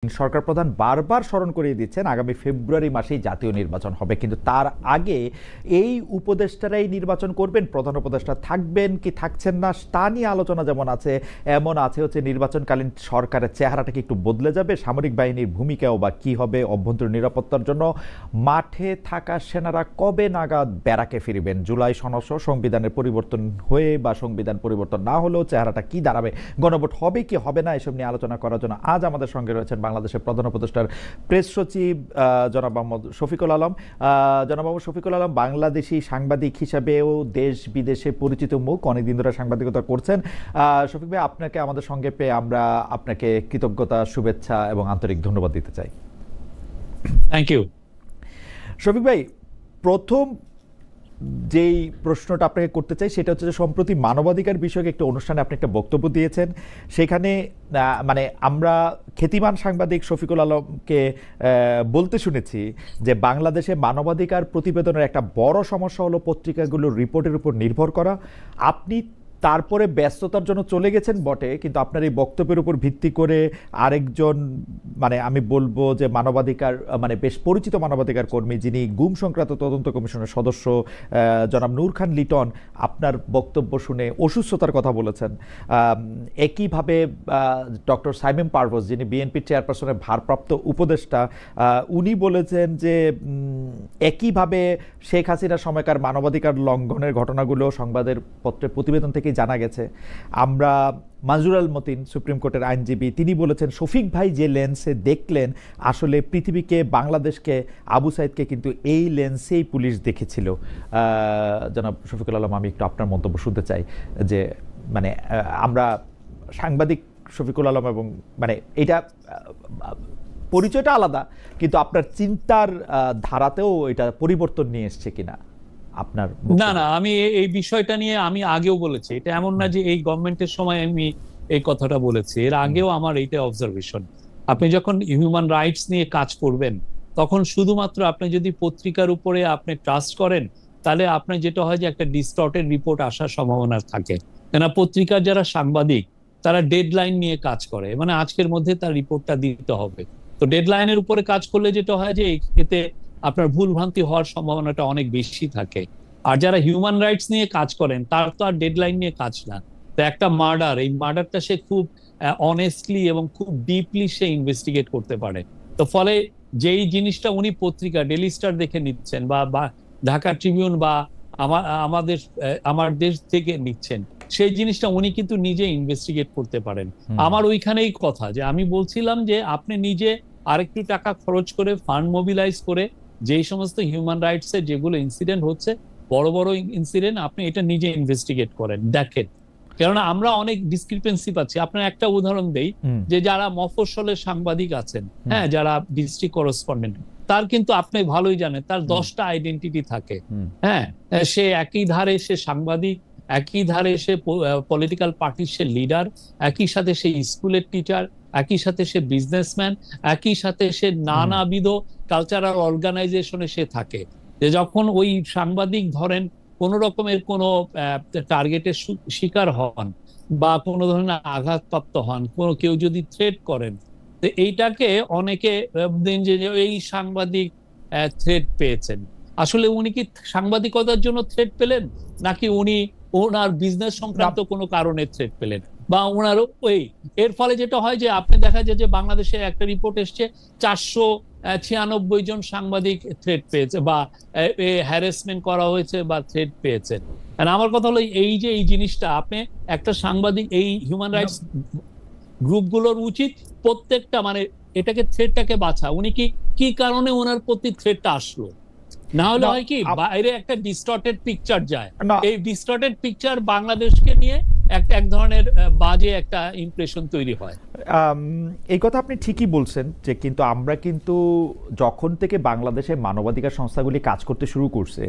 সরকার প্রধান বারবার স্মরণ করিয়ে দিচ্ছেন আগামী ফেব্রুয়ারি মাসেই জাতীয় নির্বাচন হবে, কিন্তু তার আগে এই উপদেষ্টারাই নির্বাচন করবেন, প্রধান উপদেষ্টা থাকবেন কি থাকছেন না তা নিয়ে আলোচনা যেমন আছে, এমন আছে হচ্ছে নির্বাচনকালীন সরকারের চেহারাটা কি একটু বদলে যাবে, সামরিক বাহিনীর ভূমিকাও বা কি হবে, অভ্যন্তরীণ নিরাপত্তার জন্য মাঠে থাকা সেনারা কবে নাগাদ ব্যারাকে ফিরবেন, জুলাই সনদ সংবিধানের পরিবর্তন হয়ে বা সংবিধান পরিবর্তন না হলেও চেহারাটা কি দাঁড়াবে, গণভোট হবে কি হবে না, এসব নিয়ে আলোচনা করার জন্য আজ আমাদের সঙ্গে রয়েছেন বাংলাদেশের প্রধান উপদেষ্টার প্রেস সচিব জনাব মোহাম্মদ শফিকুল আলম। জনাব মোহাম্মদ শফিকুল আলম বাংলাদেশি সাংবাদিক হিসাবেও দেশ বিদেশে পরিচিত মুখ, অনেকদিন ধরে সাংবাদিকতা করছেন। শফিক ভাই, আপনাকে আমাদের সঙ্গে পেয়ে আমরা আপনাকে কৃতজ্ঞতা, শুভেচ্ছা এবং আন্তরিক ধন্যবাদ দিতে চাই। Thank you. শফিক ভাই, প্রথম যেই প্রশ্নটা আপনাকে করতে চাই সেটা হচ্ছে যে সম্প্রতি মানবাধিকার বিষয়ক একটা অনুষ্ঠানে আপনি একটা বক্তব্য দিয়েছেন, সেখানে মানে আমরা খ্যাতিমান সাংবাদিক শফিকুল আলমকে বলতে শুনেছি যে বাংলাদেশে মানবাধিকার প্রতিবেদনের একটা বড় সমস্যা হলো পত্রিকাগুলোর রিপোর্টের উপর নির্ভর করা। আপনি তারপরে ব্যস্ততার জন্য চলে গেছেন বটে, কিন্তু আপনার এই বক্তব্যের উপর ভিত্তি করে আরেকজন মানে আমি বলবো যে মানবাধিকার মানে বেশ পরিচিত মানবাধিকার কর্মী, যিনি গুম সংক্রান্ত তদন্ত কমিশনের সদস্য জনাব নূর খান লিটন, আপনার বক্তব্য শুনে অসুস্থতার কথা বলেছেন। একইভাবে ডক্টর সাইমেম পারভেজ, যিনি বিএনপি চেয়ারপারসনের ভারপ্রাপ্ত উপদেষ্টা, উনি বলেছেন যে একইভাবে শেখ হাসিনার সময়কার মানবাধিকার লঙ্ঘনের ঘটনাগুলো সংবাদের পত্রের প্রতিবেদন থেকে জানা গেছে। আমরা মাজুর আল মতিন, সুপ্রিম কোর্টের আইনজীবী, তিনি বলেছেন শফিক ভাই যে লেন্সে দেখলেন আসলে পৃথিবীকে, বাংলাদেশকে, আবু সাইদকে কিন্তু এই লেন্সেই পুলিশ দেখেছিল। জনাব শফিকুল আলম, আমি একটু আপনার মন্তব্য শুনতে চাই যে মানে আমরা সাংবাদিক শফিকুল আলম এবং মানে এটা পরিচয়টা আলাদা, কিন্তু আপনার চিন্তার ধারাতেও এটা পরিবর্তন নিয়ে এসছে কিনা আপনার? না, আমি এই বিষয়টা নিয়ে আমি আগেও বলেছি, এটা এমন না যে এই গভর্নমেন্টের সময় আমি এই কথাটা বলেছি, এর আগেও আমার এইটা অবজারভেশন। আপনি যখন হিউম্যান রাইটস নিয়ে কাজ করবেন তখন শুধুমাত্র আপনি যদি পত্রিকার উপরে আপনি ট্রাস্ট করেন, তাহলে আপনার যেটা হয় যে একটা ডিস্টর্টেড রিপোর্ট আসার সম্ভাবনা থাকে। কেন, পত্রিকার যারা সাংবাদিক তারা ডেডলাইন নিয়ে কাজ করে, মানে আজকের মধ্যে তার রিপোর্টটা দিতে হবে। তো ডেডলাইনের উপরে কাজ করলে যেটা হয় যে এতে আপনার ভুলভ্রান্তি হওয়ার সম্ভাবনাটা অনেক বেশি থাকে। আর যারা হিউম্যান রাইটস নিয়ে কাজ করেন তার তো আর ডেডলাইন নিয়ে কাজ না। তো একটা মার্ডার, এই মার্ডারটা সে খুব অনেস্টলি এবং খুব ডিপলি সে ইনভেস্টিগেট করতে পারে। তো ফলে যেই জিনিসটা উনি পত্রিকা ডেইলি স্টার দেখে নিচ্ছেন বা ঢাকা ট্রিবিউন বা আমার দেশ থেকে নিচ্ছেন, সেই জিনিসটা উনি কিন্তু নিজে ইনভেস্টিগেট করতে পারেন। আমার ওইখানেই কথা যে আমি বলছিলাম যে আপনি নিজে আরেকটু টাকা খরচ করে ফান্ড মোবিলাইজ করে যেই সমস্ত হিউম্যান রাইটস এর যেগুলো ইনসিডেন্ট হচ্ছে, বড় বড় ইনসিডেন্ট, আপনি এটা নিজে ইনভেস্টিগেট করেন, দেখেন। কেননা আমরা অনেক ডিসক্রিপেন্সি পাচ্ছি। আপনার একটা উদাহরণ দেই, যে যারা মফস্বলের সাংবাদিক আছেন, হ্যাঁ, যারা ডিস্ট্রিক্ট করেসপন্ডেন্ট, তার কিন্তু আপনি ভালোই জানেন তার 10টা আইডেন্টিটি থাকে। হ্যাঁ, সে একই ধারে সে সাংবাদিক, একই ধারে সে পলিটিক্যাল পার্টির সে লিডার, একই সাথে সে স্কুলের টিচার, একই সাথে সে বিজনেসম্যান, একই সাথে সে নানাবিধ কালচারাল অর্গানাইজেশনে সে থাকে। যে যখন ওই সাংবাদিক ধরেন কোন রকমের কোনো টার্গেটের শিকার হন বা কোনো ধরনের আঘাতপ্রাপ্ত হন, কোনো কেউ যদি থ্রেট করেন, তো এইটাকে অনেকে যে এই সাংবাদিক থ্রেট পেয়েছেন। আসলে উনি কি সাংবাদিকতার জন্য থ্রেট পেলেন, নাকি উনি ওনার বিজনেস সংক্রান্ত কোনো কারণে থ্রেট পেলেন, বা ওনার এর ফলে যেটা হয় যে আপনি দেখা যায় যে বাংলাদেশে একটা রিপোর্ট এসছে 496 জন সাংবাদিক থ্রেট পেয়েছে বা হ্যারাসমেন্ট করা হয়েছে বা থ্রেট পেয়েছেন। আমার কথা হলো এই যে এই জিনিসটা আপনি একটা সাংবাদিক, এই হিউম্যান রাইটস গ্রুপগুলোর উচিত প্রত্যেকটা মানে এটাকে থ্রেটটাকে বাছা, উনি কি কারণে ওনার প্রতি থ্রেটটা আসলো। না হলে হয় কি বাইরে একটা ডিস্টর্টেড পিকচার যায়, এই ডিস্টর্টেড পিকচার বাংলাদেশকে নিয়ে এক ধরনের বাজে একটা ইমপ্রেশন তৈরি হয়। এই কথা আপনি ঠিকই বলছেন যে কিন্তু আমরা কিন্তু যখন থেকে বাংলাদেশে মানবাধিকার সংস্থাগুলি কাজ করতে শুরু করছে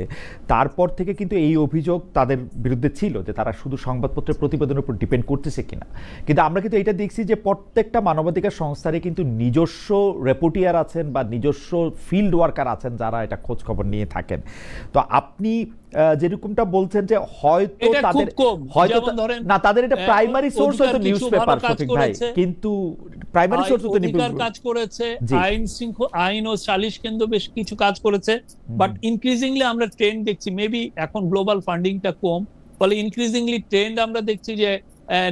তারপর থেকে কিন্তু এই অভিযোগ তাদের বিরুদ্ধে ছিল যে তারা শুধু সংবাদপত্রের প্রতিবেদনের উপর ডিপেন্ড করতেছে কিনা। কিন্তু আমরা কিন্তু এটা দেখছি যে প্রত্যেকটা মানবাধিকার সংস্থারই কিন্তু নিজস্ব রেপোর্টিয়ার আছেন বা নিজস্ব ফিল্ড ওয়ার্কার আছেন যারা এটা খোঁজ খবর নিয়ে থাকেন। তো আপনি যেরকমটা বলছেন যে হয়তো এটা খুব তাদের কম। হয়তো যেমন ধরেন না তাদের এটা প্রাইমারি সোর্স হয়তো অধিকার নিউজ কিছু পেপার ভালো কাজ শফিক ভাই, করেছে, কিন্তু প্রাইমারি সোর্স তো অধিকার কাজ করেছে, জি। আইন ও সালিশ কেন্দ্র বেশ কিছু কাজ করেছে, বাট ইনক্রিজিংলি আমরা ট্রেন্ড দেখছি, মেবি এখন গ্লোবাল ফান্ডিংটা কম, ফলে ইনক্রিজিংলি ট্রেন্ড আমরা দেখছি যে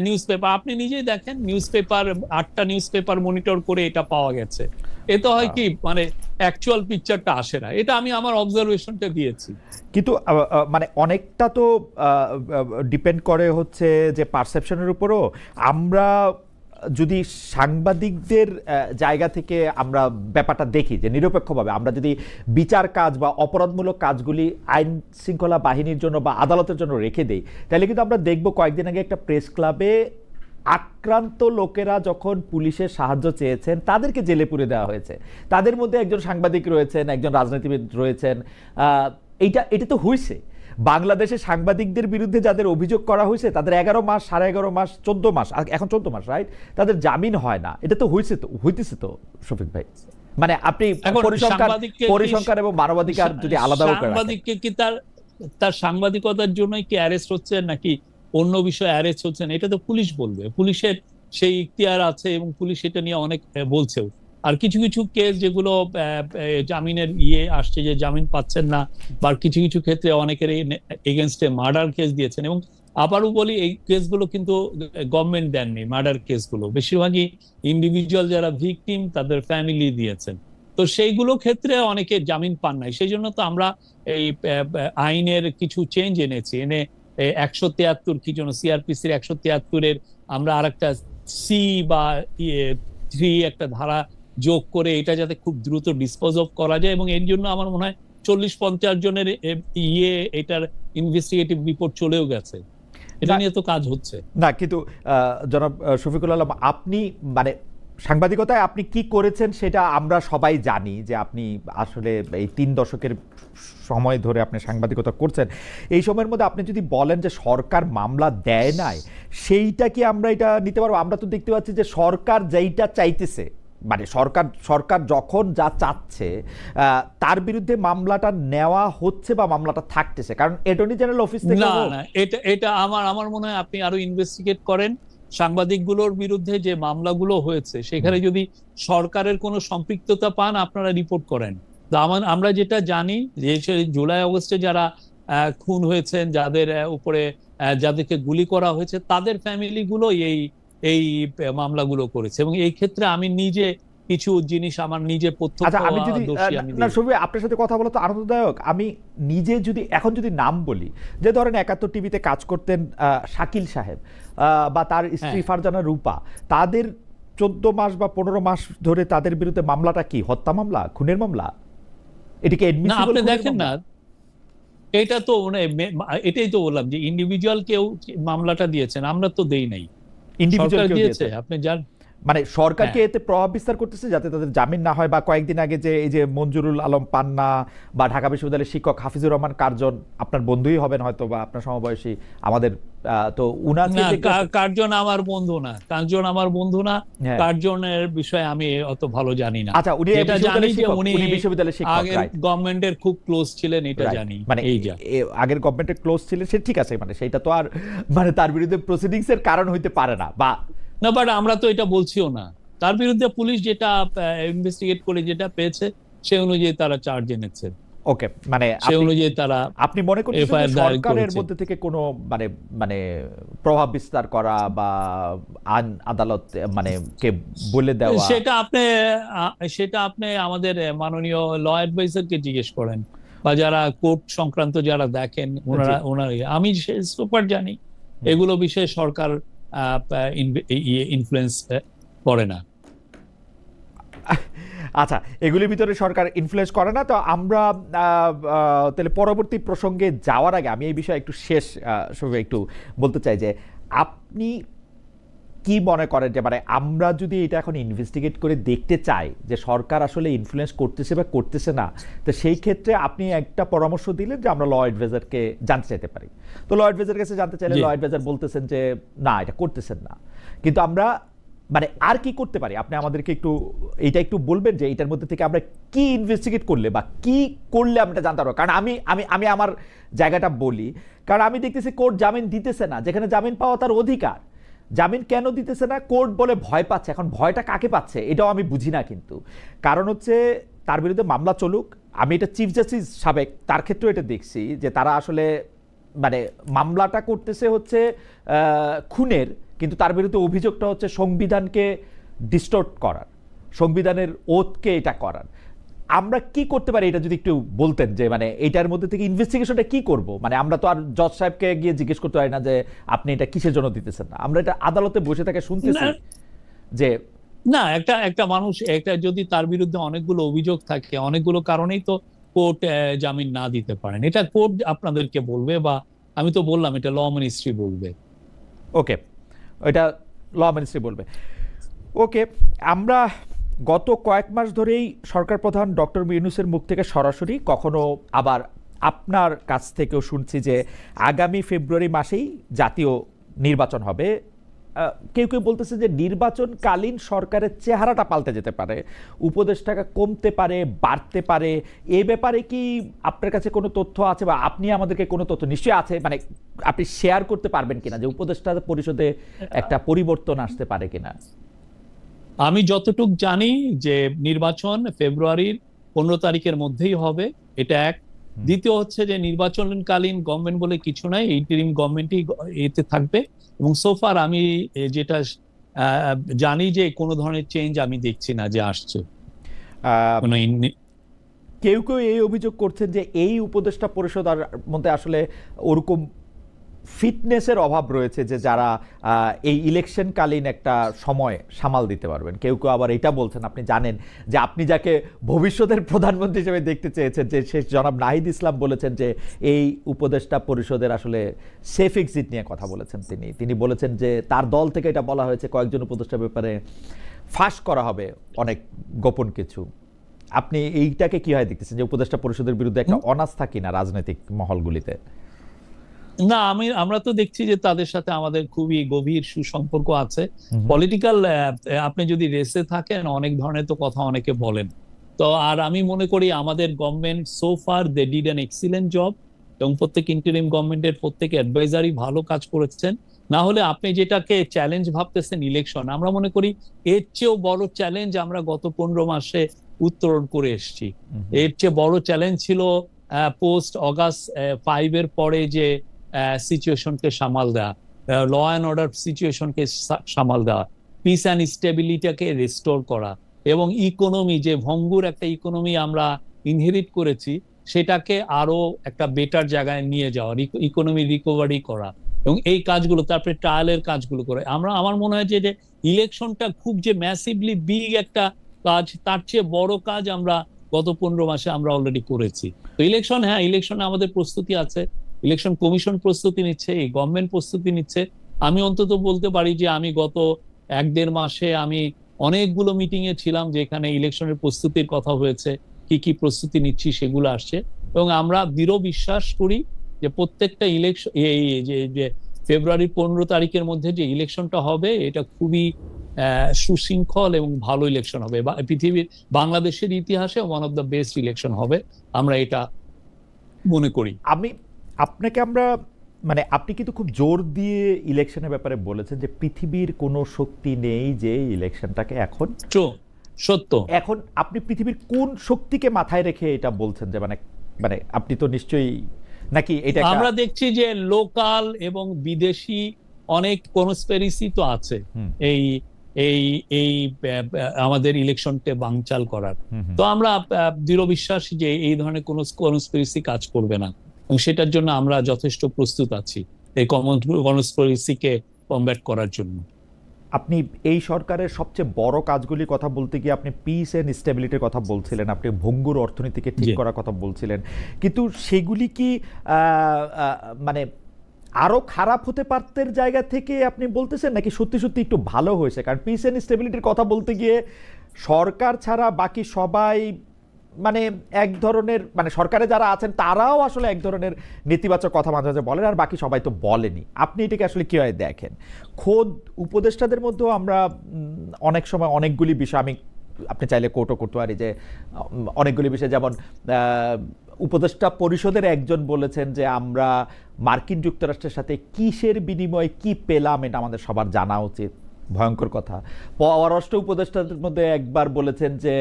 নিউজ পেপার, আপনি নিজেই দেখেন নিউজ পেপার 8টা নিউজ পেপার মনিটর করে এটা পাওয়া গেছে। এতে হয় কি মানে অ্যাকচুয়াল পিকচারটা আসে না, এটা আমি আমার অবজারভেশনটা দিয়েছি। কিন্তু মানে অনেকটা তো ডিপেন্ড করে হচ্ছে যে পারসেপশনের উপরও। আমরা যদি সাংবাদিকদের জায়গা থেকে আমরা ব্যাপারটা দেখি যে নিরপেক্ষভাবে আমরা যদি বিচার কাজ বা অপরাধমূলক কাজগুলি আইন শৃঙ্খলা বাহিনীর জন্য বা আদালতের জন্য রেখে দেই, তাহলে কিন্তু আমরা দেখব কয়েকদিন আগে একটা প্রেস ক্লাবে আক্রান্ত লোকেরা যখন পুলিশের সাহায্য চেয়েছেন তাদেরকে জেলে পুরে দেওয়া হয়েছে। তাদের মধ্যে একজন সাংবাদিক রয়েছেন, একজন রাজনীতিবিদ রয়েছেন। এটা তো হয়েছে। বাংলাদেশের সাংবাদিকদের বিরুদ্ধে যাদের অভিযোগ করা হয়েছে তাদের 11 মাস, 11.5 মাস, 14 মাস, এখন 14 মাস, রাইট, তাদের জামিন হয় না। এটা তো হইতেছে তো শফিক ভাই। মানে আপনি পরিসংখ্যান এবং মানবাধিকার যদি আলাদা করে, সাংবাদিককে কি তার সাংবাদিকতার জন্যই কি অ্যারেস্ট হচ্ছে নাকি অন্য বিষয়ে অ্যারেস্ট হচ্ছেন, এটা তো পুলিশ বলবে। পুলিশের সেই ইখতিয়ার আছে এবং পুলিশ এটা নিয়ে অনেক বলছেও। আর কিছু কিছু কেস যেগুলো জামিনের আসছে যে জামিন পাচ্ছেন না, বা কিছু কিছু ক্ষেত্রে অনেকের এগেনস্টে মার্ডার কেস দিয়েছেন, এবং আবারও বলি এই কেসগুলো কিন্তু গভর্নমেন্ট দেননি। মার্ডার কেসগুলো বেশিরভাগই ইন্ডিভিজুয়াল যারা ভিকটিম তাদের ফ্যামিলি দিয়েছেন। তো সেইগুলো ক্ষেত্রে অনেকে জামিন পান নাই। সেই জন্য তো আমরা এই আইনের কিছু চেঞ্জ এনেছি, 173 কি জন্য সিআরপিসির 173-এর আমরা আরেকটা সি বা 3 একটা ধারা যোগ করে এটা যাতে খুব দ্রুত ডিসপোজ অফ করা যায়, এবং এর জন্য আমার মনে হয় 40-50 জনের এটার ইনভেস্টিগেটিভ রিপোর্ট চলেও গেছে। এটা নিয়ে তো কাজ হচ্ছে না। কিন্তু জনাব শফিকুল আলম, আপনি মানে সাংবাদিকতায় আপনি কি করেছেন সেটা আমরা সবাই জানি যে আপনি আসলে এই 3 দশকের সময় ধরে আপনি সাংবাদিকতা করছেন। এই সময়ের মধ্যে আপনি যদি বলেন যে সরকার মামলা দেয় নাই, সেইটা কি আমরা এটা নিতে পারবো? আমরা তো দেখতে পাচ্ছি যে সরকার যেইটা চাইতেছে, মানে সরকার যখন যা চাচ্ছে তার বিরুদ্ধে মামলাটা নেওয়া হচ্ছে বা মামলাটা থাকতেছে, কারণ অ্যাটর্নি জেনারেল অফিস থেকে না, এটা আমার মনে হয় আপনি আরো ইনভেস্টিগেট করেন। সাংবাদিকগুলোর বিরুদ্ধে যে মামলাগুলো হয়েছে সেখানে যদি সরকারের কোনো সম্পৃক্ততা পান আপনারা রিপোর্ট করেন। আমরা যেটা জানি যে জুলাই আগস্টে যারা খুন হয়েছেন, যাদের উপরে যাদেরকে গুলি করা হয়েছে, তাদের ফ্যামিলিগুলো এই মামলাগুলো করেছে, এবং এই ক্ষেত্রে আমি নিজে কিছু জিনিস আমার নিজে আমি যদি আপনার সাথে কথা বলা তো আনন্দদায়ক। আমি নিজে এখন যদি নাম বলি, যে ধরেন 71 টিভিতে কাজ করতেন শাকিল সাহেব বা তার স্ত্রী ফারজানা রূপা, তাদের 14 মাস বা 15 মাস ধরে তাদের বিরুদ্ধে মামলাটা কি হত্যা মামলা, খুনের মামলা? এটিকে আপনি দেখেন না, এটা তো এটাই তো বললাম যে ইন্ডিভিজুয়াল কেউ মামলাটা দিয়েছেন, আমরা তো দেই নাই, ইন্ডিভিজুয়াল দিয়েছে। আপনি জানেন মানে সরকারকে এতে প্রভাব বিস্তার করতেছে যাতে তাদের জামিন না হয়। বা কয়েকদিন আগে যে এই যে মঞ্জুরুল আলম পান্না বা ঢাকা বিশ্ববিদ্যালয়ের শিক্ষক হাফিজুর রহমান কার্জন, আপনার বন্ধুই হবেন হয়তো বা আপনার সমবয়সী আমাদের, তো উনাকে কার্জন আমার বন্ধু না, কার্জনের বিষয়ে আমি অত ভালো জানি না। আচ্ছা, উনি বিশ্ববিদ্যালয়ের শিক্ষক, আগের গভর্নমেন্টের খুব ক্লোজ ছিলেন, এটা জানি। মানে আগের গভর্নমেন্টের ক্লোজ ছিলেন, সে ঠিক আছে, মানে সেটা তো আর মানে তার বিরুদ্ধে প্রসিডিংস এর কারণ হইতে পারে না না, বাট আমরা তো এটা বলছিও না। তার বিরুদ্ধে পুলিশ যেটা ইনভেস্টিগেট করে যেটা পেয়েছে সে অনুযায়ী তারা চার্জ এনেছে। ওকে, মানে সে অনুযায়ী তারা, আপনি মনে করছেন সরকারের মধ্যে থেকে কোনো মানে প্রভাব বিস্তার করা বা আদালত মানে কে বলে দেওয়া, সেটা আপনি আমাদের মাননীয় ল অ্যাডভাইজারকে জিজ্ঞেস করেন, বা যারা কোর্ট সংক্রান্ত যারা দেখেন ওনারা আমি সুপার জানি এগুলো বিষয়ে সরকার ইনফ্লুয়েন্স করে না। আচ্ছা, এগুলির ভিতরে সরকার ইনফ্লুয়েন্স করে না। তো আমরা তাহলে পরবর্তী প্রসঙ্গে যাওয়ার আগে আমি এই বিষয়ে একটু একটু বলতে চাই যে আপনি কি মনে করেন যে মানে আমরা যদি এটা এখন ইনভেস্টিগেট করে দেখতে চাই যে সরকার আসলে ইনফ্লুয়েন্স করতেছে বা করতেছে না, তো সেই ক্ষেত্রে আপনি একটা পরামর্শ দিলেন যে আমরা ল অ্যাডভাইজারকে জানতে চাইতে পারি। তো ল অ্যাডভাইজার কাছে জানতে চাইলে ল অ্যাডভাইজার বলতেছেন যে না, এটা করতেছেন না। কিন্তু আমরা মানে আর কি করতে পারি? আপনি আমাদেরকে এটা একটু বলবেন যে এটার মধ্যে থেকে আমরা কি ইনভেস্টিগেট করলে বা কি করলে আমরা জানতে পারবো। কারণ আমি আমার জায়গাটা বলি, কারণ আমি দেখতেছি কোর্ট জামিন দিতেছে না, যেখানে জামিন পাওয়া তার অধিকার। জামিন কেন দিতেছে না? কোর্ট বলে ভয় পাচ্ছে। এখন ভয়টা কাকে পাচ্ছে এটাও আমি বুঝি না, কিন্তু কারণ হচ্ছে তার বিরুদ্ধে মামলা চলুক। আমি এটা চিফ জাস্টিস সাবেক, তার ক্ষেত্রেও এটা দেখছি যে তারা আসলে মানে মামলাটা করতেছে হচ্ছে খুনের, কিন্তু তার বিরুদ্ধে অভিযোগটা হচ্ছে সংবিধানকে ডিস্টর্ট করার, সংবিধানের ওথকে এটা করার। আমরা কি করতে পারি এটা যদি একটু বলতেন, যে মানে এটার মধ্যে থেকে ইনভেস্টিগেশনটা কি করব? মানে আমরা তো আর জজ সাহেবকে গিয়ে জিজ্ঞেস করতে পারি না যে আপনি এটা কিসের জন্য দিতেছেন না। আমরা এটা আদালতে বসে থেকে শুনতেছি যে না, একটা মানুষ একটা যদি তার বিরুদ্ধে অনেকগুলো অভিযোগ থাকে, অনেকগুলো কারণেই তো কোর্ট জামিন না দিতে পারেন। এটা কোর্ট আপনাদেরকে বলবে, বা আমি তো বললাম এটা ল মিনিস্ট্রি বলবে। ওকে, এটা ল মিনিস্ট্রি বলবে। ওকে, আমরা গত কয়েক মাস ধরেই সরকার প্রধান ডক্টর ইউনূসের মুখ থেকে সরাসরি, কখনো আবার আপনার কাছ থেকেও শুনছি যে আগামী ফেব্রুয়ারি মাসেই জাতীয় নির্বাচন হবে। কেউ কেউ বলতেছে যে নির্বাচনকালীন সরকারের চেহারাটা পাল্টে যেতে পারে, উপদেষ্টাটা কমতে পারে, বাড়তে পারে। এ ব্যাপারে কি আপনার কাছে কোনো তথ্য আছে, বা আপনি আমাদেরকে কোনো তথ্য নিশ্চয়ই আছে, মানে আপনি শেয়ার করতে পারবেন কিনা যে উপদেষ্টা পরিষদে একটা পরিবর্তন আসতে পারে কিনা? আমি যতটুকু জানি যে নির্বাচন ফেব্রুয়ারির 15 তারিখের মধ্যেই হবে, এটা এক। দ্বিতীয় হচ্ছে যে নির্বাচনকালীন গভর্নমেন্ট বলে কিছু নাই, ইন্টারিম গভর্নমেন্টই এতে থাকবে। এবং সোফার আমি যেটা জানি যে কোনো ধরনের চেঞ্জ আমি দেখছি না যে আসছে। কেউ কেউ এই অভিযোগ করছেন যে এই উপদেষ্টা পরিষদ মধ্যে আসলে ওরকম ফিটনেসের অভাব রয়েছে যে যারা এই ইলেকশনকালীন একটা সময় সামাল দিতে পারবেন। কেউ কেউ আবার এটা বলছেন, আপনি জানেন যে আপনি যাকে ভবিষ্যতের প্রধানমন্ত্রী হিসেবে দেখতে চেয়েছেন, যে শেষ জনাব নাহিদ ইসলাম বলেছেন যে এই উপদেষ্টা পরিষদের আসলে সেফ এক্সিট নিয়ে কথা বলেছেন। তিনি বলেছেন যে তার দল থেকে এটা বলা হয়েছে কয়েকজন উপদেষ্টার ব্যাপারে ফাঁস করা হবে অনেক গোপন কিছু। আপনি এইটাকে কি হয় দেখতেছেন যে উপদেষ্টা পরিষদের বিরুদ্ধে একটা অনাস্থা কিনা রাজনৈতিক মহলগুলিতে? না, আমরা তো দেখছি যে তাদের সাথে আমাদের খুবই গভীর সুসম্পর্ক আছে। পলিটিক্যাল আপনি যদি রেসে থাকেন অনেক ধরনের তো কথা অনেকে বলেন। তো আর আমি মনে করি আমাদের government so far they did an excellent job, এবং প্রত্যেক ইন্টারিম গভর্নমেন্টের প্রত্যেক অ্যাডভাইজারই ভালো কাজ করেছেন। না হলে আপনি যেটাকে চ্যালেঞ্জ ভাবতেছেন ইলেকশন, আমরা মনে করি এর চেয়েও বড় চ্যালেঞ্জ আমরা গত 15 মাসে উত্তরণ করে এসেছি। এর চেয়ে বড় চ্যালেঞ্জ ছিল পোস্ট অগাস্ট 5 এর পরে যে সিচুয়েশনকে সামাল দেওয়া, ল অ্যান্ড অর্ডার সিচুয়েশনকে সামাল দেওয়া, পিস অ্যান্ড স্টেবিলিটিকে রেস্টোর করা, এবং ইকোনমি যে ভঙ্গুর একটা ইকোনমি আমরা ইনহেরিট করেছি সেটাকে আরো একটা বেটার জায়গায় নিয়ে যাওয়া, ইকোনমি রিকভারি করা, এবং এই কাজগুলো, তারপরে ট্রায়ালের কাজগুলো করে আমার মনে হয় যে ইলেকশনটা খুব যে ম্যাসিভলি বিগ একটা কাজ, তার চেয়ে বড় কাজ আমরা গত 15 মাসে আমরা অলরেডি করেছি। তো ইলেকশন, হ্যাঁ ইলেকশনে আমাদের প্রস্তুতি আছে, ইলেকশন কমিশন প্রস্তুতি নিচ্ছে, এই গভর্নমেন্ট প্রস্তুতি নিচ্ছে। আমি অন্তত বলতে পারি যে আমি গত 1-1.5 মাসে আমি অনেকগুলো মিটিং এ ছিলাম যেখানে ইলেকশনের প্রস্তুতির কথা হয়েছে, কি কি প্রস্তুতি নিচ্ছি সেগুলো আসছে। এবং আমরা দৃঢ় বিশ্বাস করি যে প্রত্যেকটা ইলেকশন, এই যে ফেব্রুয়ারি 15 তারিখের মধ্যে যে ইলেকশনটা হবে এটা খুবই সুশৃঙ্খল এবং ভালো ইলেকশন হবে, পৃথিবীর বাংলাদেশের ইতিহাসে one of the best election হবে, আমরা এটা মনে করি। আমরা মানে আপনি কিন্তু খুব জোর দিয়ে ইলেকশনের ব্যাপারে বলেছেন যে পৃথিবীর কোনো শক্তি নেই যে ইলেকশনটাকে এখন সত্য। এখন আপনি পৃথিবীর কোন শক্তিকে মাথায় রেখে এটা বলছেন যে মানে আপনি তো নিশ্চয়ই, নাকি এটা আমরা দেখছি যে লোকাল এবং বিদেশি অনেক কনস্পিরেসি তো আছে এই এই এই আমাদের ইলেকশনকে বানচাল করার। তো আমরা দৃঢ় বিশ্বাসী যে এই ধরনের কোনো কনস্পিরেসি কাজ করবে না, এবং সেটার জন্য আমরা যথেষ্ট প্রস্তুত আছি এই কনস্পিরেসিকে কমব্যাট করার জন্য। আপনি এই সরকারের সবচেয়ে বড় কাজগুলির কথা বলতে গিয়ে আপনি পিস এন্ড স্টেবিলিটির কথা বলছিলেন, আপনি ভঙ্গুর অর্থনীতিকে ঠিক করার কথা বলছিলেন, কিন্তু সেগুলি কি মানে আরো খারাপ হতে পারতের জায়গা থেকে আপনি বলতেছেন, নাকি সত্যি সত্যি একটু ভালো হয়েছে? কারণ পিস এন্ড স্টেবিলিটির কথা বলতে গিয়ে সরকার ছাড়া বাকি সবাই মানে এক ধরনের, মানে সরকারে যারা আছেন তারাও আসলে এক ধরনের নেতিবাচক কথা মাঝে মাঝে বলেন, আর বাকি সবাই তো বলেনি। আপনি এটাকে আসলে কিভাবে দেখেন? খোদ উপদেষ্টাদের মধ্যেও আমরা অনেক সময় অনেকগুলি বিষয়, আমি আপনি চাইলে কোর্টও করতে পারি যে অনেকগুলি বিষয়, যেমন উপদেষ্টা পরিষদের একজন বলেছেন যে আমরা মার্কিন যুক্তরাষ্ট্রের সাথে কিসের বিনিময়ে কি পেলাম এটা আমাদের সবার জানা উচিত। ভয়ঙ্কর কথা। পররাষ্ট্র উপদেষ্টাদের মধ্যে একবার বলেছেন যে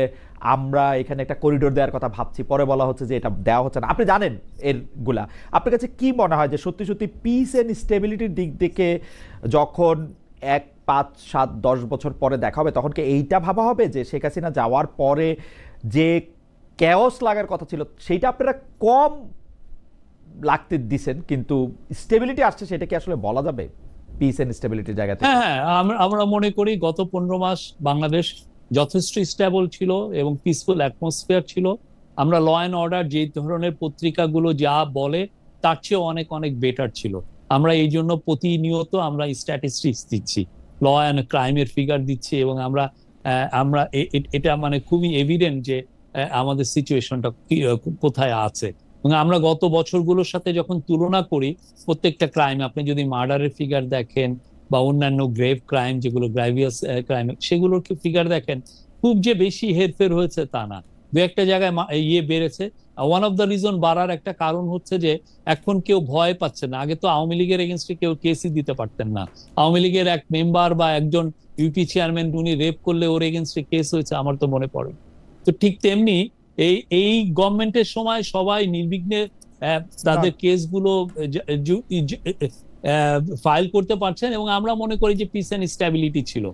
আমরা এখানে একটা করিডোর দেওয়ার কথা ভাবছি, পরে বলা হচ্ছে যে এটা দেওয়া হচ্ছে না। আপনি জানেন এরগুলা। আপনার কাছে কি মনে হয় যে সত্যি সত্যি পিস এন্ড স্টেবিলিটির দিক থেকে যখন 1, 5, 7, 10 বছর পরে দেখা হবে, তখন কি এইটা ভাবা হবে যে শেখ হাসিনা যাওয়ার পরে যে ক্যাওস লাগার কথা ছিল সেইটা আপনারা কম লাগতে দিছেন, কিন্তু স্টেবিলিটি আসছে, সেটা কি আসলে বলা যাবে পিস এন্ড স্টেবিলিটির জায়গা থেকে? হ্যাঁ, আমরা মনে করি গত 15 মাস বাংলাদেশ যথেষ্ট স্টেবল ছিল এবং পিসফুল অ্যাটমসফিয়ার ছিল। আমরা ল অ্যান্ড অর্ডার যে ধরনের পত্রিকাগুলো যা বলে তার চেয়ে অনেক অনেক বেটার ছিল। আমরা এই জন্য প্রতিনিয়ত আমরা স্ট্যাটিস্টিক্স দিচ্ছি, ল অ্যান্ড ক্রাইমের ফিগার দিচ্ছি, এবং আমরা আমরা এটা মানে খুবই এভিডেন্ট যে আমাদের সিচুয়েশনটা কোথায় আছে। এবং আমরা গত বছরগুলোর সাথে যখন তুলনা করি, প্রত্যেকটা ক্রাইম, আপনি যদি মার্ডারের ফিগার দেখেন বা অন্যান্য গ্রেভ ক্রাইম যেগুলো গ্রাভিয়াস ক্রাইম, সেগুলোর ফিগার দেখেন, খুব যে বেশি হেরফের হয়েছে তা না, দু একটা জায়গায় বেড়েছে। ওয়ান অফ দ্য রিজন বাড়ার একটা কারণ হচ্ছে যে এখন কেউ ভয় পাচ্ছে না। আগে তো আওয়ামী লীগের এগেনস্টে কেউ কেসই দিতে পারতেন না। আওয়ামী লীগের এক মেম্বার বা একজন ইউপি চেয়ারম্যান উনি রেপ করলে ওর এগেনস্টে কেস হয়েছে, আমার তো মনে পড়ে। তো ঠিক তেমনি এই গভর্নমেন্টের সময় সবাই নির্বিঘ্নে তাদের কেসগুলো ফাইল করতে পারছেন, এবং আমরা মনে করি যে পিস এন্ড স্ট্যাবিলিটি ছিল।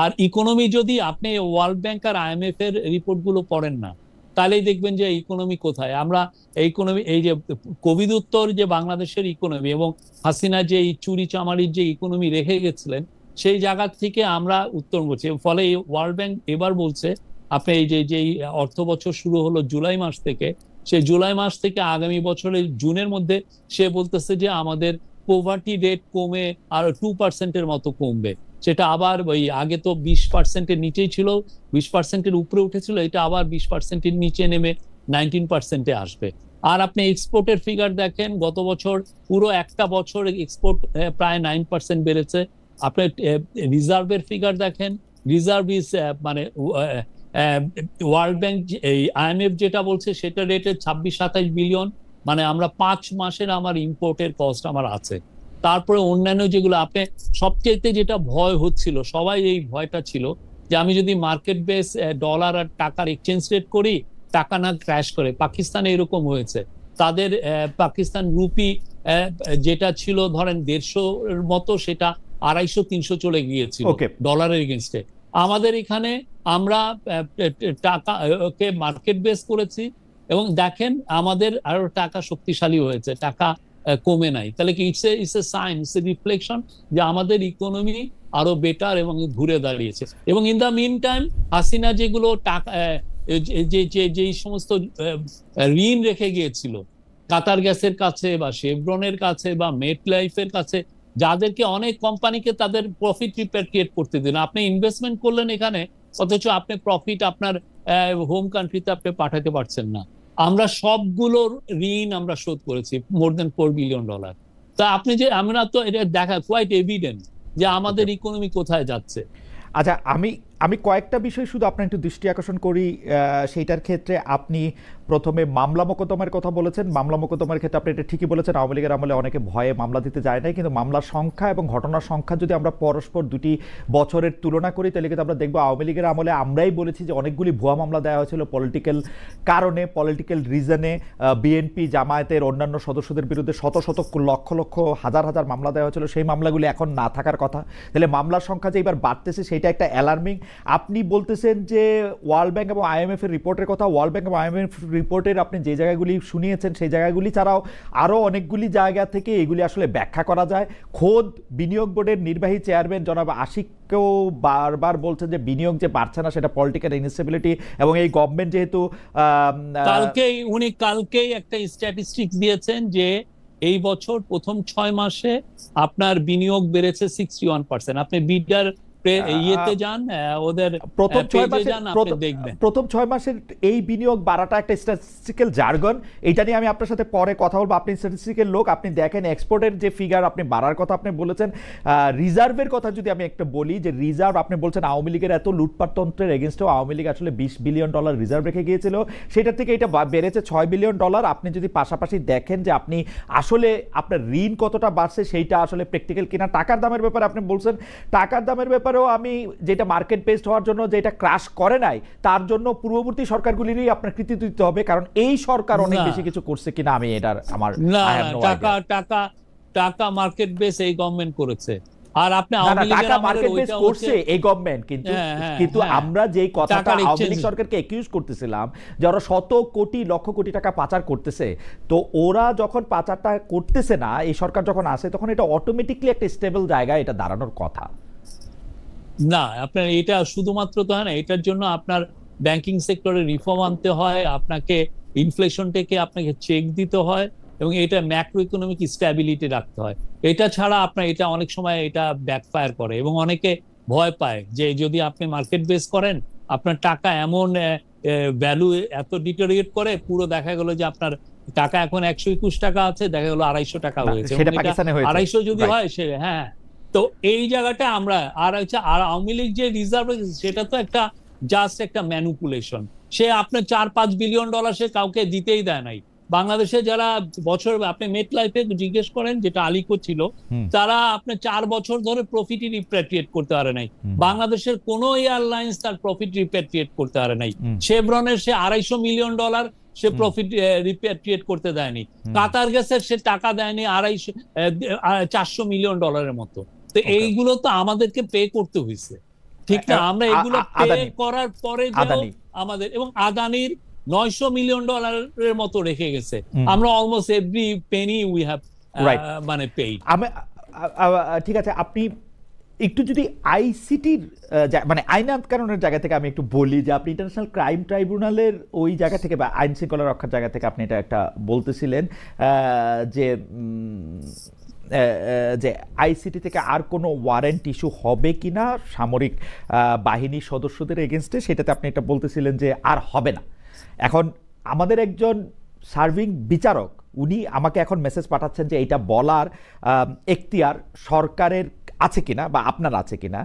আর ইকোনমি, যদি আপনি ওয়ার্ল্ড ব্যাংক আর IMF এর রিপোর্ট গুলো পড়েন না, তাহলেই দেখবেন যে ইকোনমি কোথায়। আমরা ইকোনমি, এই যে কোভিড উত্তর যে বাংলাদেশের ইকোনমি এবং হাসিনা যে চুরি চামারির যে ইকোনমি রেখে গেছিলেন, সেই জায়গা থেকে আমরা উত্তর করছি। ফলে ওয়ার্ল্ড ব্যাংক এবার বলছে, আপনি এই যে অর্থ বছর শুরু হলো জুলাই মাস থেকে, সেই জুলাই মাস থেকে আগামী বছরের জুনের মধ্যে সে বলতেছে যে আমাদের পোভার্টি রেট কমে আর 2% মতো কমবে। সেটা আবার ওই আগে তো 20%-এর নিচেই ছিল, 20%-এর উপরে উঠেছিল, এটা আবার 20%-এর নিচে নেমে 19%-এ আসবে। আর আপনি এক্সপোর্টের ফিগার দেখেন, গত বছর পুরো একটা বছর এক্সপোর্ট প্রায় 9% বেড়েছে। আপনার রিজার্ভের ফিগার দেখেন, রিজার্ভ ইজ মানে ওয়ার্ল্ড ব্যাংক, এই IMF যেটা বলছে সেটা রেটে 26-27 বিলিয়ন, মানে আমরা 5 মাসের আমার ইম্পোর্টের কস্ট আমার আছে। তারপরে অন্যান্য যেগুলো, আপনি সবচেয়ে যেটা ভয় হচ্ছিল, সবাই এই ভয়টা ছিল যে আমি যদি মার্কেট বেস ডলার আর টাকার এক্সচেঞ্জ রেট করি, টাকা না ক্র্যাশ করে। পাকিস্তানে এরকম হয়েছে, তাদের পাকিস্তান রুপি যেটা ছিল ধরেন 150-এর মতো, সেটা 250-300 চলে গিয়েছিল ডলারের এগেনস্টে। আমাদের এখানে আমরা টাকাকে মার্কেট বেস করেছি এবং দেখেন আমাদের আরো টাকা শক্তিশালী হয়েছে, টাকা কমে নাই। তাহলে কি it's a sign, it's a reflection যে আমাদের ইকোনমি আরো বেটার এবং ঘুরে দাঁড়িয়েছে। এবং in the meantime Hasina যেগুলো টাকা যে সমস্ত ঋণ রেখে গিয়েছিল কাতার গ্যাসের কাছে বা শেভরনের কাছে বা মেট লাইফের কাছে, যাদেরকে অনেক কোম্পানিকে তাদের প্রফিট রিপ্যাট্রিয়েট করতে দিন, আপনি ইনভেস্টমেন্ট করলেন এখানে, অথচ আপনি প্রফিট আপনার হোম কান্ট্রিতে আপনি পাঠাতে পারছেন না। আমরা সবগুলোর ঋণ আমরা শোধ করেছি, মোর দেন $4 বিলিয়ন। তা আপনি যে, আমরা তো এটা দেখা কোয়াইট এভিডেন্ট যে আমাদের ইকোনমি কোথায় যাচ্ছে। আচ্ছা, আমি কয়েকটা বিষয় শুধু আপনার একটু দৃষ্টি আকর্ষণ করি। সেইটার ক্ষেত্রে আপনি প্রথমে মামলা মোকদ্দমার কথা বলেছেন। মামলা মোকদ্দমার ক্ষেত্রে আপনি এটা ঠিকই বলেছেন, আওয়ামী লীগের আমলে অনেকে ভয়ে মামলা দিতে যায় নাই, কিন্তু মামলার সংখ্যা এবং ঘটনার সংখ্যা যদি আমরা পরস্পর দুটি বছরের তুলনা করি, তাহলে কিন্তু আমরা দেখবো আওয়ামী লীগের আমলে আমরাই বলেছি যে অনেকগুলি ভুয়া মামলা দেওয়া হয়েছিল পলিটিক্যাল কারণে, পলিটিক্যাল রিজনে। বিএনপি জামায়াতের অন্যান্য সদস্যদের বিরুদ্ধে শত শত লক্ষ লক্ষ হাজার হাজার মামলা দেওয়া হয়েছিল, সেই মামলাগুলি এখন না থাকার কথা। তাহলে মামলার সংখ্যা যে এবার বাড়তেছে সেটা একটা অ্যালার্মিং। আপনি বলতেছেন যে ওয়ার্ল্ড ব্যাংক এবং IMF এর রিপোর্টের কথা, ওয়ার্ল্ড ব্যাংক এবং IMF রিপোর্টের আপনি যে জায়গাগুলি শুনিয়েছেন সেই জায়গাগুলি ছাড়াও আরও অনেকগুলি জায়গা থেকে এগুলি আসলে ব্যাখ্যা করা যায়। খোদ বিনিয়োগ বোর্ডের নির্বাহী চেয়ারম্যান জনাব আশিককেও বারবার বলছেন যে বিনিয়োগ যে বাড়ছে না সেটা পলিটিক্যাল ইনস্টেবিলিটি, এবং এই গভর্নমেন্ট যেহেতু কালকেই একটা স্ট্যাটিস্টিক্স দিয়েছেন যে এই বছর প্রথম 6 মাসে আপনার বিনিয়োগ বেড়েছে 61%। আপনি বিডার ইয়েতে যান, ওদের প্রথম 6 পেজে মাসে যান, আপনি দেখবেন। প্রথম 6 মাসের এই বিনিয়োগ বাড়াটা একটা স্ট্যাটিস্টিক্যাল জার্গন। এটা নিয়ে আমি আপনার সাথে পরে কথা বলবো। আপনি স্ট্যাটিস্টিক্যাল লোক, আপনি দেখেন এক্সপোর্টের যে ফিগার আপনি বাড়ার কথা আপনি বলেছেন। রিজার্ভের কথা যদি আমি একটা বলি, যে রিজার্ভ আপনি বলছেন আওয়ামী লীগের এত লুটপাটতন্ত্রের এগেনস্টেও আওয়ামী লীগ আসলে $20 বিলিয়ন রিজার্ভ রেখে গিয়েছিল, সেটা থেকে এটা বেড়েছে $6 বিলিয়ন। আপনি যদি পাশাপাশি দেখেন যে আপনি আসলে আপনার ঋণ কতটা বাড়ছে সেইটা আসলে প্র্যাকটিক্যাল কিনা। টাকার দামের ব্যাপারে আপনি বলছেন, টাকার দামের ব্যাপারেও আমি যেটা মার্কেট বেসড হওয়ার জন্য যেটা ক্রাশ করে নাই, তার জন্য পূর্ববর্তী সরকারগুলিরই আপনার কৃতিত্ব দিতে হবে, কারণ এই সরকার অনেক বেশি কিছু করছে কিনা আমি এটার আমার টাকা মার্কেট বেস এই গভর্নমেন্ট করেছে। আর আপনি টাকা মার্কেট বেস করছে এই গভর্নমেন্ট, কিন্তু আমরা যেই কথাটা আওয়ামী লীগ সরকারকে একিউজ করতেছিলাম যে ওরা শত কোটি লক্ষ কোটি টাকা পাচার করতেছে, তো ওরা যখন পাচারটা করতেছে না, এই সরকার যখন আসে, তখন এটা অটোমেটিকলি একটা স্টেবল জায়গায় এটা দাঁড়ানোর কথা না। আপনার এটা শুধুমাত্র তো হয় না, এটার জন্য আপনার ব্যাংকিং সেক্টরে রিফর্ম আনতে হয়, আপনাকে ইনফ্লেশনটাকে আপনাকে চেক দিতে হয়, এবং এটা ম্যাক্রো ইকোনমিক স্ট্যাবিলিটি রাখতে হয়। এটা ছাড়া আপনার এটা অনেক সময় এটা ব্যাকফায়ার করে, এবং অনেকে ভয় পায় যে যদি আপনি মার্কেট বেস করেন, আপনার টাকা এমন ভ্যালু এত ডিটোরিয়েট করে, পুরো দেখা গেল যে আপনার টাকা এখন 121 টাকা আছে, দেখা গেল 250 টাকা হয়েছে। 250 যদি হয় সে, হ্যাঁ, তো এই জায়গাটা আমরা আর হচ্ছে, আর আওয়ামী লীগ যে রিজার্ভ সেটা তো একটা জাস্ট একটা ম্যানিপুলেশন। সে আপনার $4-5 বিলিয়ন সে কাউকে দিতেই দেয় নাই। বাংলাদেশে যারা বছর, আপনি মেট লাইফে জিজ্ঞেস করেন, যেটা আলিকো ছিল, তারা আপনার 4 বছর ধরে প্রফিট রিপ্যাট্রিয়েট করতে পারে নাই। বাংলাদেশের কোন এয়ারলাইন্স তার প্রফিট রিপ্যাট্রিয়েট করতে পারে নাই। শেভরনের সে $250 মিলিয়ন সে প্রফিট রিপ্যাট্রিয়েট করতে দেয়নি। কাতার গ্যাসের সে টাকা দেয়নি 400 মিলিয়ন ডলারের মতো। তো এইগুলো তো আমাদেরকে পে করতে হয়েছে, ঠিক না? আমরা এগুলো পে করার পরে আমাদের, এবং আদানির $900 মিলিয়ন মতো রেখে গেছে। আমরা almost every Penney we have মানে পেইড। ঠিক আছে, আপনি একটু যদি আইসিটির মানে আইন আইনানুগের জায়গা থেকে আমি একটু বলি, যে আপনি ইন্টারন্যাশনাল ক্রাইম ট্রাইব্যুনালের ওই জায়গা থেকে বা আইন শৃঙ্খলা রক্ষার জায়গা থেকে আপনি এটা একটা বলতেছিলেন যে যে আইসিটি থেকে আর কোনো ওয়ারেন্ট ইস্যু হবে কিনা সামরিক বাহিনীর সদস্যদের এগেনস্টে, সেটাতে আপনি এটা বলতেছিলেন যে আর হবে না। এখন আমাদের একজন সার্ভিং বিচারক উনি আমাকে এখন মেসেজ পাঠাচ্ছেন যে এটা বলার এখতিয়ার সরকারের আছে কিনা বা আপনার আছে কিনা।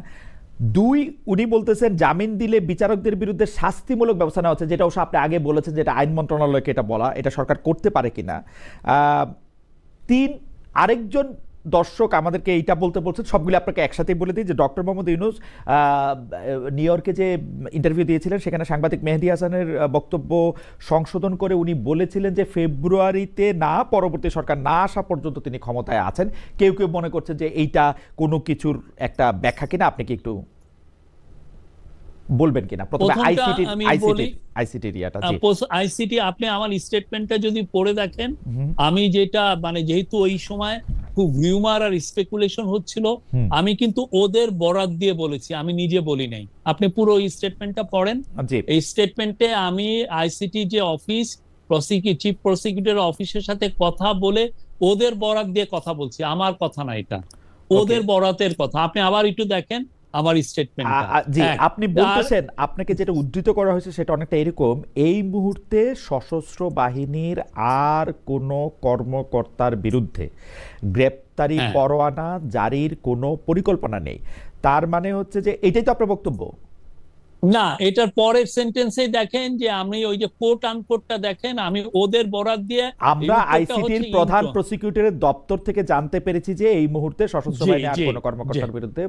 2, উনি বলতেছেন জামিন দিলে বিচারকদের বিরুদ্ধে শাস্তিমূলক ব্যবস্থা নেওয়া হচ্ছে, যেটা অবশ্য আপনি আগে বলেছেন যেটা আইন মন্ত্রণালয়কে এটা বলা, এটা সরকার করতে পারে কিনা। 3, আরেকজন দর্শক আমাদেরকে এইটা বলতে বলছেন, সবগুলো আপনাকে একসাথেই বলে দিই, যে ডক্টর মোহাম্মদ ইউনূস নিউ ইয়র্কে যে ইন্টারভিউ দিয়েছিলেন, সেখানে সাংবাদিক মেহেদী হাসানের বক্তব্য সংশোধন করে উনি বলেছিলেন যে ফেব্রুয়ারিতে না, পরবর্তী সরকার না আসা পর্যন্ত তিনি ক্ষমতায় আছেন। কেউ কেউ মনে করছেন যে এইটা কোনো কিছুর একটা ব্যাখ্যা কিনা, আপনি কি একটু বলবেন কিনা? প্রথমে আইসিটি আপনি আমার স্টেটমেন্টটা যদি পড়ে দেখেন, আমি যেটা মানে যেহেতু ওই সময় খুব রিউমার আর স্পেকুলেশন হচ্ছিল, আমি কিন্তু ওদের বরাত দিয়ে বলেছি, আমি নিজে বলি নাই। আপনি পুরো এই স্টেটমেন্টটা পড়েন। এই স্টেটমেন্টে আমি আইসিটি যে অফিস, চিফ প্রসিকিউটর অফিসের সাথে কথা বলে ওদের বরাত দিয়ে কথা বলছি, আমার কথা না, এটা ওদের বরাতের কথা। আপনি আবার একটু দেখেন আমার স্টেটমেন্ট। জি, আপনি বলতেছেন, আপনাকে যেটা উদ্ধৃত করা হয়েছে সেটা অনেকটা এরকম: এই মুহূর্তে সশস্ত্র বাহিনীর আর কোনো কর্মকর্তার বিরুদ্ধে গ্রেপ্তারি পরোয়ানা জারির কোনো পরিকল্পনা নেই। তার মানে হচ্ছে যে এটাই তো আপনার বক্তব্য না? এটার পরের সেন্টেন্সে দেখেন যে আমি ওই যে কোট আনকোটটা দেখেন, আমি ওদের বরাত দিয়ে, আমরা আইসিটির প্রধান প্রসিকিউটরের দপ্তর থেকে জানতে পেরেছি যে এই মুহূর্তে সশস্ত্র বাহিনীর আর কোনো কর্মকর্তার বিরুদ্ধে।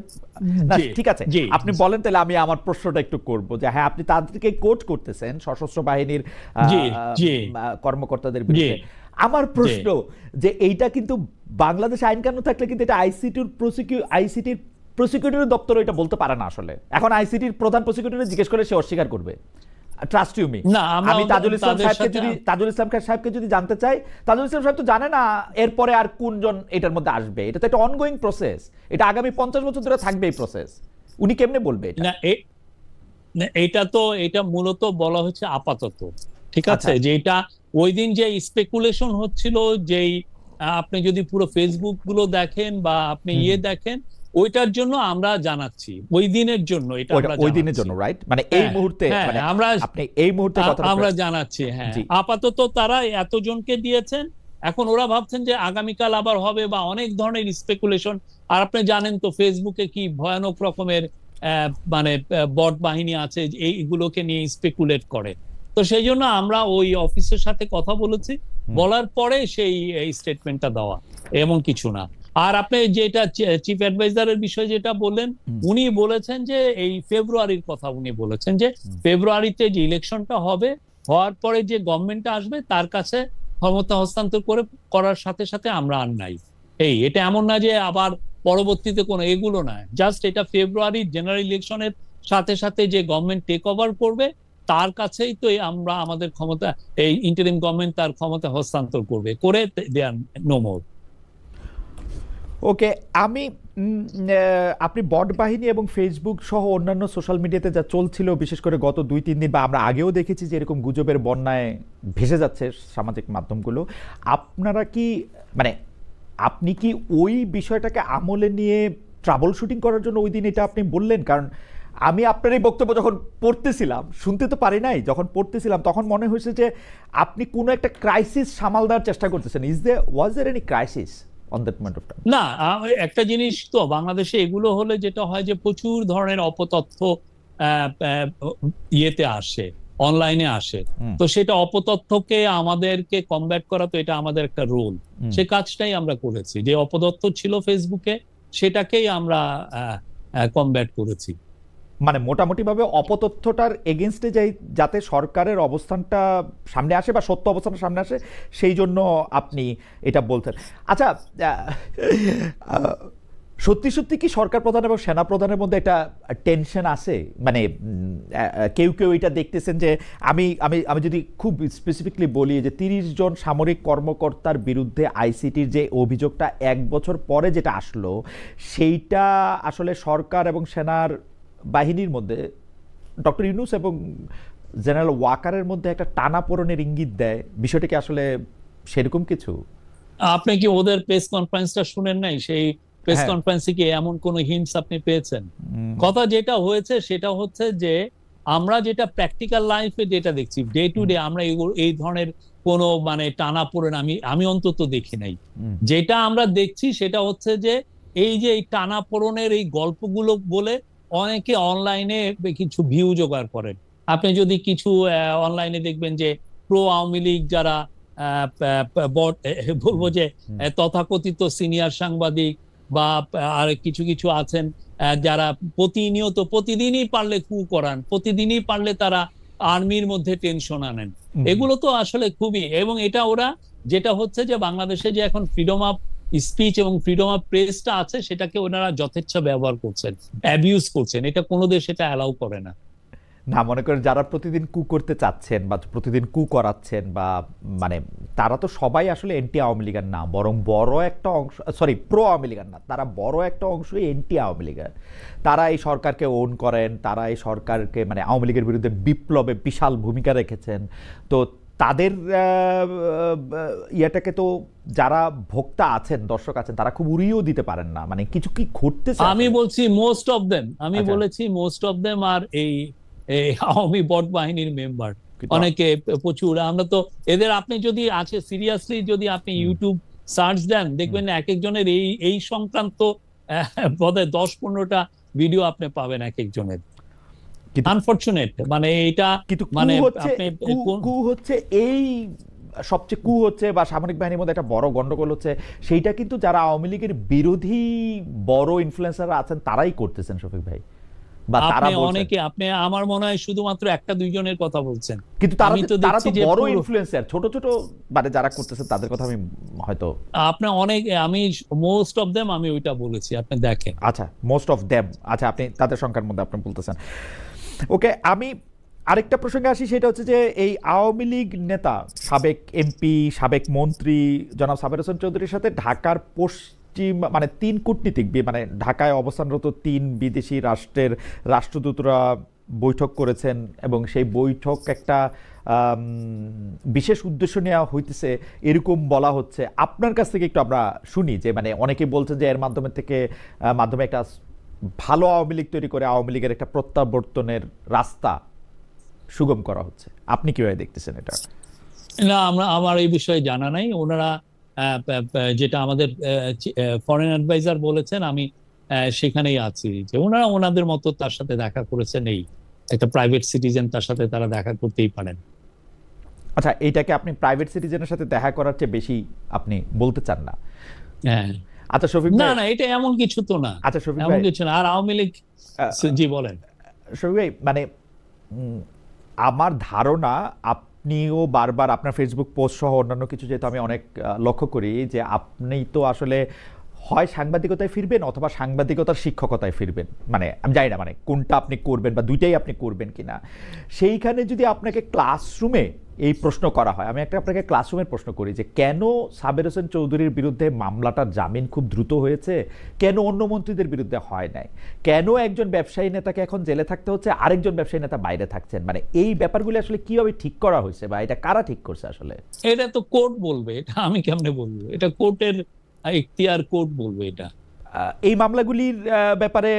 ঠিক আছে, আপনি বলেন তাহলে আমি আমার প্রশ্নটা একটু করব, যে হ্যাঁ আপনি তাদেরকে কোট করতেছেন সশস্ত্র বাহিনীর কর্মকর্তাদের বিরুদ্ধে। আমার প্রশ্ন যে এইটা কিন্তু বাংলাদেশ আইন কানুন থাকলে কিন্তু এটা আইসিটির প্রসিকিউটরের দপ্তর এটা বলতে পারে না আসলে। এখন আইসিটির প্রধান প্রসিকিউটর জিজ্ঞেস করে সে অস্বীকার করবে। Trust you me. আমি তাজুল ইসলাম সাহেবকে যদি জানতে চাই, তাজুল ইসলাম সাহেব তো জানে না এরপরে আর কোনজন এটার মধ্যে আসবে। এটা তো একটা অনগোয়িং প্রসেস, এটা আগামী 50 বছর ধরে থাকবে এই প্রসেস। উনি কেমনে বলবে এটা? এটা তো এটা মূলত বলা হচ্ছে আপাতত, ঠিক আছে? যে এটা ওই দিন যে স্পেকুলেশন হচ্ছিল, যেই আপনি যদি পুরো ফেসবুক গুলো দেখেন বা আপনি দেখেন, ওইটার জন্য আমরা জানাচ্ছি, ওই দিনের জন্য এটা আমরা ওই দিনের জন্য, রাইট? মানে এই মুহূর্তে, মানে আমরা আপনি এই মুহূর্তে আমরা জানাচ্ছি। হ্যাঁ, আপাতত তারা এতজনকে দিয়েছেন, এখন ওরা ভাবছেন যে আগামীকাল আবার হবে, বা অনেক ধরনের স্পেকুলেশন। আর আপনি জানেন তো ফেসবুকে কি ভয়ানক রকমের মানে বট বাহিনী আছে এইগুলোকে নিয়ে স্পেকুলেট করে। তো সেই জন্য আমরা ওই অফিসের সাথে কথা বলেছি, বলার পরে সেই স্টেটমেন্টটা দেওয়া, এমন কিছু না। আর আপনি যেটা চিফ অ্যাডভাইজারের বিষয়ে যেটা বললেন, উনি বলেছেন যে এই ফেব্রুয়ারির কথা উনি বলেছেন যে ফেব্রুয়ারিতে যে ইলেকশনটা হবে, হওয়ার পরে যে গভর্নমেন্টটা আসবে তার কাছে ক্ষমতা হস্তান্তর করার সাথে সাথে আমরা আর নাই। এটা এমন না যে আবার পরবর্তীতে কোনো এগুলো না, জাস্ট এটা ফেব্রুয়ারি জেনারেল ইলেকশনের সাথে সাথে যে গভর্নমেন্ট টেক ওভার করবে তার কাছেই তো আমরা আমাদের ক্ষমতা, এই ইন্টারিম গভর্নমেন্ট তার ক্ষমতা হস্তান্তর করবে, করে দেয়ার নো মোর। ওকে, আপনি বট বাহিনী এবং ফেসবুক সহ অন্যান্য সোশ্যাল মিডিয়াতে যা চলছিল, বিশেষ করে গত 2-3 দিন, বা আমরা আগেও দেখেছি যে এরকম গুজবের বন্যায় ভেসে যাচ্ছে সামাজিক মাধ্যমগুলো, আপনারা কি, মানে আপনি কি ওই বিষয়টাকে আমলে নিয়ে ট্রাবল শুটিং করার জন্য ওই দিন এটা আপনি বললেন? কারণ আমি আপনার এই বক্তব্য যখন পড়তেছিলাম, শুনতে তো পারি নাই, যখন পড়তেছিলাম তখন মনে হয়েছে যে আপনি কোনো একটা ক্রাইসিস সামাল দেওয়ার চেষ্টা করতেছেন। Was there any crisis on that moment of time? না, একটা জিনিস তো বাংলাদেশে এগুলো হলে যেটা হয় যে প্রচুর ধরনের অপতথ্য ইয়েতে আসে, অনলাইনে আসে। তো সেটা অপতথ্যকে আমাদেরকে কমব্যাট করা, তো এটা আমাদের একটা রোল, সে কাজটাই আমরা করেছি। যে অপতথ্য ছিল ফেসবুকে সেটাকেই আমরা কমব্যাট করেছি। মানে মোটামুটি ভাবে অপতথ্যটার এগেনস্টে যাতে সরকারের অবস্থানটা সামনে আসে বা সত্য অবস্থানটা সামনে আসে, সেই জন্য আপনি এটা বলছেন। আচ্ছা, সত্যি সত্যি কি সরকার প্রধান এবং সেনা প্রধানের মধ্যে একটা টেনশন আছে? মানে কেউ কেউ এটা দেখতেছেন যে, আমি আমি আমি যদি খুব স্পেসিফিকলি বলি যে 30 জন সামরিক কর্মকর্তার বিরুদ্ধে আইসিটির যে অভিযোগটা 1 বছর পরে যেটা আসলো, সেইটা আসলে সরকার এবং সেনার বাহিনীর মধ্যে, ডক্টর ইউনূস এবং জেনারেল ওয়াকারের মধ্যে একটা টানাপোড়েনের ইঙ্গিত দেয়। বিষয়টা কি আসলে সেরকম কিছু? আপনি কি ওদের প্রেস কনফারেন্সটা শুনেন নাই? সেই প্রেস কনফারেন্সে কি এমন কোন হিন্টস আপনি পেয়েছেন? কথা যেটা হয়েছে সেটা হচ্ছে যে আমরা যেটা প্র্যাকটিক্যাল লাইফে যেটা দেখছি ডে টু ডে, আমরা এই ধরনের কোনো মানে টানাপোড়েন আমি অন্তত দেখি নাই। যেটা আমরা দেখছি সেটা হচ্ছে যে এই যে এই টানাপোড়েনের এই গল্পগুলো বলে অনেকে অনলাইনে কিছু ভিউ জোগাড় করেন। আপনি যদি কিছু অনলাইনে দেখবেন যে প্রো আওয়ামী লীগ যারা বলবো যে তথাকথিত সিনিয়র সাংবাদিক বা আর কিছু কিছু আছেন যারা প্রতিনিয়ত প্রতিদিনই পারলে কু করান, প্রতিদিনই পারলে তারা আর্মির মধ্যে টেনশন আনেন। এগুলো তো আসলে খুবই, এবং এটা ওরা যেটা হচ্ছে যে বাংলাদেশে যে এখন ফ্রিডম অফ স্পিচ এবং ফ্রিডম অফ প্রেসটা আছে সেটাকে ওনারা যথেচ্ছা ব্যবহার করছেন, অ্যাবিউজ করছেন। এটা কোনো দেশ এটা অ্যালাউ করে না। না, মনে করেন যারা প্রতিদিন কু করতে চাচ্ছেন বা প্রতিদিন কু করাচ্ছেন, বা মানে তারা তো সবাই আসলে এন্টি আওয়ামী লীগের না, বরং বড় একটা অংশ, সরি প্রো আওয়ামী লীগের না, তারা বড় একটা অংশই এন্টি আওয়ামী লীগের। তারা এই সরকারকে ওন করেন, তারা এই সরকারকে, মানে আওয়ামী লীগের বিরুদ্ধে বিপ্লবে বিশাল ভূমিকা রেখেছেন। তো তাদের ইয়েটাকে তো যারা ভোক্তা আছেন, দর্শক আছেন, তারা খুব উড়িয়েও দিতে পারেন না। মানে কিছু কি ঘটতেছে? আমি বলছি মোস্ট অফ দেম, আমি বলেছি মোস্ট অফ দেম আর এই আওয়ামী বট বাহিনীর মেম্বার অনেকে প্রচুর। আমরা তো এদের, আপনি যদি আছে সিরিয়াসলি যদি আপনি ইউটিউব সার্চ দেন দেখবেন এক একজনের এই সংক্রান্ত বোধহয় 10-15টা ভিডিও আপনি পাবেন এক একজনের। আনফরচুনেট, মানে এটা মানে কু হচ্ছে এই সবচেয়ে কু হচ্ছে, বা সামরিক বাহিনীর মধ্যে একটা বড় গন্ডগোল হচ্ছে, সেইটা কিন্তু যারা আওয়ামী লীগের বিরোধী বড় ইনফ্লুয়েন্সাররা আছেন তারাই করতেছেন শফিক ভাই। অনেকে, আপনি আমার মনে হয় শুধুমাত্র 1-2 জনের কথা বলছেন, কিন্তু তারা তো বড় ইনফ্লুয়েন্সার। ছোট ছোট মানে যারা করতেছেন তাদের কথা আমি হয়তো আপনি অনেক, আমি মোস্ট অফ দেম আমি ওইটা বলেছি, আপনি দেখেন। আচ্ছা, মোস্ট অফ দেম, আচ্ছা আপনি তাদের সংখ্যার মধ্যে আপনি বলতেছেন। ওকে, আমি আরেকটা প্রসঙ্গে আসি, সেটা হচ্ছে যে এই আওয়ামী লীগ নেতা, সাবেক এমপি, সাবেক মন্ত্রী জনাব সাবের হোসেন চৌধুরীর সাথে ঢাকার মানে 3 কূটনীতিক, মানে ঢাকায় অবস্থানরত 3 বিদেশি রাষ্ট্রের রাষ্ট্রদূতরা বৈঠক করেছেন এবং সেই বৈঠক একটা বিশেষ উদ্দেশ্য নেওয়া হইতেছে এরকম বলা হচ্ছে। আপনার কাছ থেকে একটু আমরা শুনি যে মানে অনেকে বলছেন যে এর মাধ্যমে একটা ভালো আওয়ামী লীগ তৈরি করে আওয়ামী লীগের একটা প্রত্যাবর্তনের রাস্তা সুগম করা হচ্ছে। আপনি কিভাবে দেখতেছেন এটা? না, আমার এই বিষয়ে জানা নাই। ওনারা যেটা আমাদের ফরেন অ্যাডভাইজার বলেছেন, আমি সেখানেই আছি যে ওনারা ওনাদের মতো তার সাথে দেখা করেছেন। এই একটা প্রাইভেট সিটিজেন, তার সাথে তারা দেখা করতেই পারেন। আচ্ছা, এইটাকে আপনি প্রাইভেট সিটিজেনের সাথে দেখা করার চেয়ে বেশি আপনি বলতে চান না? হ্যাঁ। আচ্ছা শফিক না ভাই, না, এটা এমন কিছু তো না। আচ্ছা শফিক এমন ভাই, কিছু না। আর আওয়ামী লীগ, জি বলেন। শফিক ভাই, মানে আমার ধারণা আপনিও বারবার আপনার ফেসবুক পোস্ট সহ অন্যান্য কিছু যেহেতু আমি অনেক লক্ষ্য করি যে আপনি তো আসলে হয় সাংবাদিকতায় ফিরবেন অথবা সাংবাদিকতার শিক্ষকতায় ফিরবেন, মানে আমি জানি না মানে কোনটা আপনি করবেন বা দুইটাই আপনি করবেন কিনা। সেইখানে যদি আপনাকে ক্লাসরুমে এই প্রশ্ন করা হয়, আমি আপনাকে ক্লাসরুমের প্রশ্ন করি যে কেন সাবের হোসেন চৌধুরীর বিরুদ্ধে মামলাটার জামিন খুব দ্রুত হয়েছে, কেন অন্য মন্ত্রীদের বিরুদ্ধে হয় নাই, কেন একজন ব্যবসায়ী নেতাকে এখন জেলে থাকতে হচ্ছে, আরেকজন ব্যবসায়ী নেতা বাইরে থাকছেন, মানে এই ব্যাপারগুলো আসলে কিভাবে ঠিক করা হয়েছে বা এটা কারা ঠিক করছে আসলে? এটা তো কোর্ট বলবে, এটা আমি কেমনে বলবো? এটা কোর্টের ইখতিয়ার, কোর্ট বলবে এটা। এই মামলাগুলির ব্যাপারে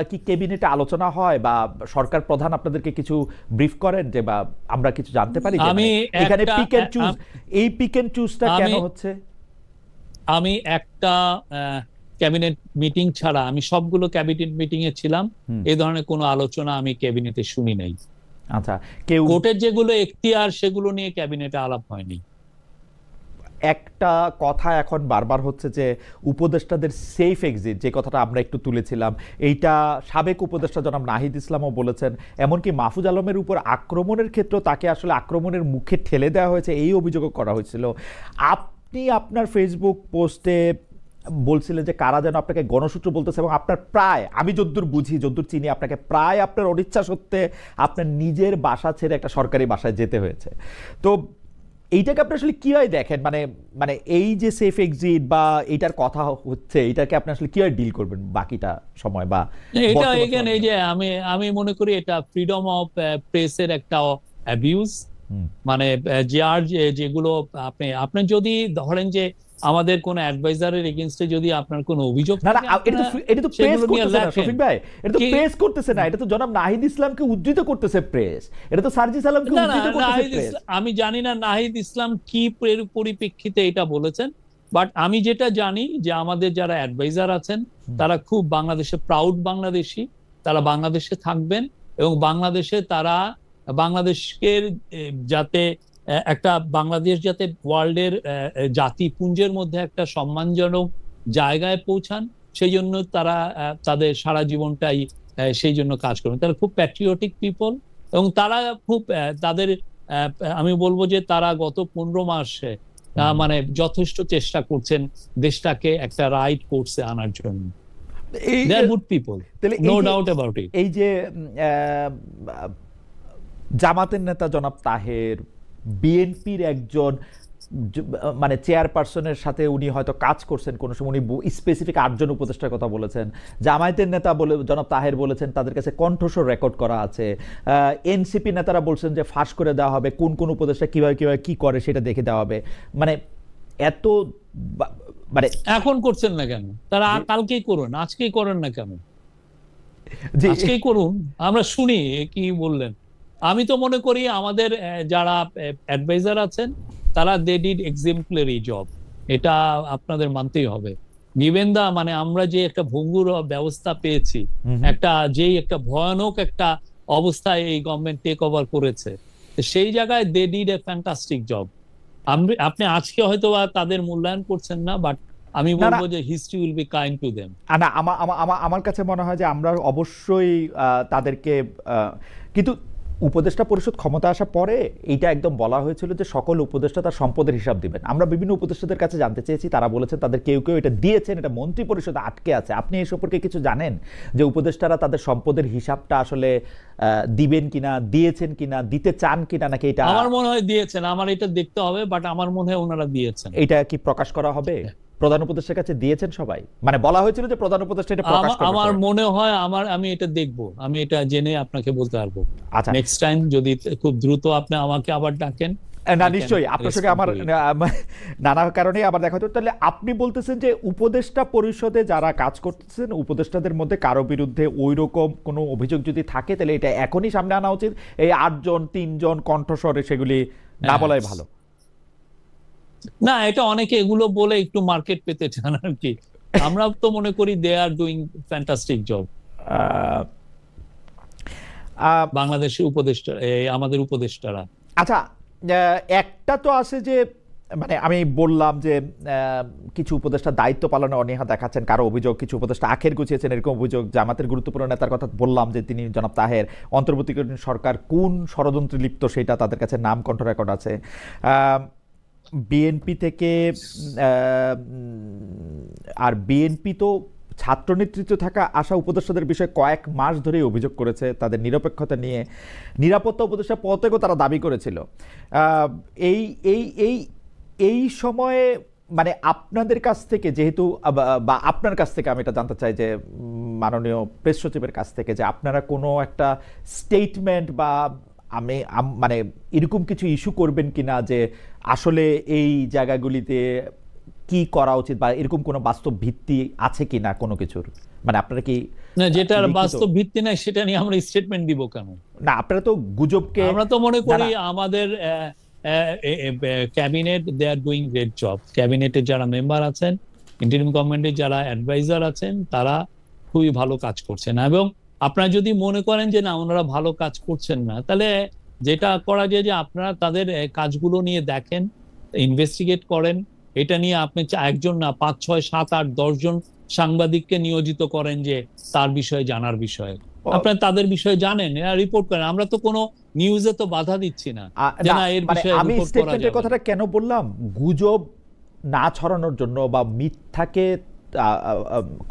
কি ক্যাবিনেটে আলোচনা হয় বা সরকার প্রধান আপনাদেরকে কিছু ব্রিফ করেন যে বা আমরা কিছু জানতে পারি যে আমি এখানে পিক এন্ড চুজ, এই পিক এন্ড চুজটা কেন হচ্ছে? আমি একটা ক্যাবিনেট মিটিং ছাড়া আমি সবগুলো ক্যাবিনেট মিটিং এ ছিলাম, এই ধরনের কোনো আলোচনা আমি ক্যাবিনেটে শুনি নাই। আচ্ছা, কেউ কোর্টের যেগুলো এখতিয়ার সেগুলো নিয়ে ক্যাবিনেটে আলাপ হয়নি। একটা কথা এখন বারবার হচ্ছে যে উপদেষ্টাদের সেফ এক্সিট, যে কথাটা আমরা একটু তুলেছিলাম, এইটা সাবেক উপদেষ্টা জনাব নাহিদ ইসলামও বলেছেন। এমনকি মাহফুজ আলমের উপর আক্রমণের ক্ষেত্রে তাকে আসলে আক্রমণের মুখে ঠেলে দেওয়া হয়েছে, এই অভিযোগও করা হয়েছিল। আপনি আপনার ফেসবুক পোস্টে বলছিলেন যে কারা যেন আপনাকে গণসূত্র বলতেছে এবং আপনার প্রায়, আমি যদ্দূর বুঝি যদ্দূর চিনি, আপনাকে প্রায় আপনার অনিচ্ছা সত্ত্বে আপনার নিজের বাসা ছেড়ে একটা সরকারি বাসায় যেতে হয়েছে। তো এইটাকে আপনি আসলে কিভাবে দেখেন? মানে মানে এই যে সেফ এক্সিট বা এইটার কথা হচ্ছে, এটাকে আপনি আসলে কিভাবে ডিল করবেন বাকিটা সময় বা এটা এখানে এই যে আমি মনে করি এটা ফ্রিডম অফ প্রেসের একটা অ্যাবিউজ। মানে যেগুলো আপনি যদি ধরেন যে আমাদের কোন অ্যাডভাইজারের এগেইনস্টে যদি আপনার কোনো অভিযোগ না না, এটা তো প্রেস করতেছে না শফিক ভাই, এটা তো প্রেস করতেছে না, এটা তো জনাব নাহিদ ইসলামকে উদ্ধৃত করতেছে প্রেস, এটা তো সার্জিস আলমকে উদ্ধৃত করতেছে প্রেস। আমি জানি না নাহিদ ইসলাম কি পরিপ্রেক্ষিতে এটা বলেছেন, বাট আমি যেটা জানি যে আমাদের যারা অ্যাডভাইজার আছেন তারা খুব বাংলাদেশে প্রাউড বাংলাদেশি, তারা বাংলাদেশে থাকবেন এবং বাংলাদেশে তারা বাংলাদেশকে যাতে একটা বাংলাদেশ যাতে ওয়ার্ল্ডের জাতিপুঞ্জের মধ্যে একটা সম্মানজনক জায়গায় পৌঁছান, সেই জন্য তারা তাদের সারা জীবনটাই সেই জন্য কাজ করবেন। তারা খুব প্যাট্রিয়টিক পিপল এবং তারা খুব তাদের আমি বলবো যে তারা গত 15 মাসে মানে যথেষ্ট চেষ্টা করছেন দেশটাকে একটা রাইট কোর্সে আনার জন্য। They are good people, no doubt about it. এই যে জামাতের নেতা জনাব তাহের, বিএনপির একজন মানে চেয়ারপারসনের সাথে উনি হয়তো কাজ করছেন কোনো সময়, উনি স্পেসিফিক 8 জন উপদেষ্টার কথা বলেছেন। জামায়াতের নেতা জনাব তাহের বলেছেন তাদের কাছে কণ্ঠস্বর রেকর্ড করা আছে। এনসিপি নেতারা বলছেন যে ফাঁস করে দেওয়া হবে, কোন কোন উপদেষ্টা কিভাবে কিভাবে কি করে সেটা দেখে দেওয়া হবে। মানে এত মানে এখন করছেন না কেন? তারা কালকেই করুন, আজকেই করেন না কেন? আজকেই করুন, আমরা শুনি কি বললেন। আমি তো মনে করি আমাদের যারা অ্যাডভাইজার আছেন তারা দে ডিড এক্সাম্পলারি জব, এটা আপনাদের মানতেই হবে। গিভেন দা মানে আমরা যে একটা ভঙ্গুর ব্যবস্থা পেয়েছি, একটা ভয়ানক একটা অবস্থায় এই গভর্নমেন্ট টেক ওভার করেছে, সেই জায়গায় they did a fantastic job. আপনি আজকে হয়তো তাদের মূল্যায়ন করছেন না, বাট আমি বলবো যে history will be kind to them. না, আমার কাছে মনে হয় যে আমরা অবশ্যই তাদেরকে, কিন্তু উপদেষ্টা পরিষদ ক্ষমতা আসার পরে এইটা একদম বলা হয়েছিল যে সকল উপদেষ্টা তার সম্পদের হিসাব দিবেন। আমরা বিভিন্ন উপদেষ্টাদের কাছে জানতে চেয়েছি, তারা বলেছেন তাদের কেউ কেউ এটা দিয়েছেন, এটা মন্ত্রী পরিষদে আটকে আছে। আপনি এই সম্পর্কে কিছু জানেন যে উপদেষ্টারা তাদের সম্পদের হিসাবটা আসলে দিবেন কিনা, দিয়েছেন কিনা, দিতে চান কিনা, নাকি এটা? আমার মনে হয় দিয়েছেন, আমার এটা দেখতে হবে, বাট আমার মনে হয় ওনারা দিয়েছেন। এটা কি প্রকাশ করা হবে? প্রধান উপদেষ্টার কাছে দিয়েছেন সবাই? মানে বলা হয়েছিল যে প্রধান উপদেষ্টা এটা প্রকাশ করবে। আমার মনে হয় আমি এটা দেখবো, আমি এটা জেনে আপনাকে বলতে পারবো। আচ্ছা, নেক্সট টাইম যদি খুব দ্রুত আপনি আমাকে আবার ডাকেন। না নিশ্চয়ই আপনার সঙ্গে আমার নানা কারণে আবার দেখা হতো। তাহলে আপনি বলতেছেন যে উপদেষ্টা পরিষদে যারা কাজ করতেছেন উপদেষ্টাদের মধ্যে কারো বিরুদ্ধে ওই রকম কোনো অভিযোগ যদি থাকে তাহলে এটা এখনই সামনে আনা উচিত, এই 8 জন 3 জন কণ্ঠস্বরে সেগুলি না বলাই ভালো। না, এটা অনেকে এগুলো বলে একটু মার্কেট পেতে চান আর কি। আমরা তো মনে করি দে আর ডুইং ফ্যান্টাস্টিক জব। বাংলাদেশের উপদেষ্টা, আমাদের উপদেষ্টারা। আচ্ছা, একটা তো আছে যে মানে আমি বললাম যে কিছু উপদেষ্টা দায়িত্ব পালনে অনীহা দেখাচ্ছেন, কারো অভিযোগ কিছু উপদেষ্টা আখের গুছিয়েছেন এরকম অভিযোগ। জামাতের গুরুত্বপূর্ণ নেতার কথা বললাম যে তিনি জনাব তাহের, অন্তর্বর্তীকালীন সরকার কোন ষড়যন্ত্রে লিপ্ত সেটা তাদের কাছে নাম কণ্ঠ রেকর্ড আছে। বিএনপি থেকে আর বিএনপি তো ছাত্র নেতৃত্বে থাকা আশা উপদেষ্টাদের বিষয়ে কয়েক মাস ধরেই অভিযোগ করেছে তাদের নিরপেক্ষতা নিয়ে। নিরাপত্তা উপদেষ্টা পদেও তারা দাবি করেছিল। এই এই এই এই সময়ে মানে আপনাদের কাছ থেকে যেহেতু বা আপনার কাছ থেকে আমি এটা জানতে চাই যে মাননীয় প্রেস সচিবের কাছ থেকে যে আপনারা কোনো একটা স্টেটমেন্ট বা মানে এরকম কিছু ইস্যু করবেন কিনা যে আসলে এই জায়গাগুলিতে কি করা উচিত বা এরকম কোনো বাস্তব ভিত্তি আছে কিনা কোনো কিছুর, মানে আপনারা কি না যেটার বাস্তব ভিত্তি নাই সেটা নিয়ে আমরা স্টেটমেন্ট দিব কেন? না আপনারা তো গুজবকে, আমরা তো মনে করি আমাদের cabinet they are doing great job. ক্যাবিনেটের যারা মেম্বার আছেন, ইন্টারিম গভর্নমেন্টের যারা অ্যাডভাইজার আছেন তারা খুবই ভালো কাজ করছেন। এবং আপনারা যদি মনে করেন যে না ওনারা ভালো কাজ করছেন না, তাহলে যেটা করা যায় যে আপনারা তাদের কাজগুলো নিয়ে দেখেন, ইনভেস্টিগেট করেন। এটা নিয়ে আপনি একজন না 5, 6, 7, 8, 10 জন সাংবাদিককে নিয়োজিত করেন যে তার বিষয়ে জানার বিষয়ে, আপনারা তাদের বিষয়ে জানেন, রিপোর্ট করেন। আমরা তো কোনো নিউজে তো বাধা দিচ্ছি না যে না এর বিষয়ে আমি রিপোর্ট করা স্টেটমেন্টের যাবে। কথাটা কেন বললাম, গুজব না ছড়ানোর জন্য বা মিথ্যাকে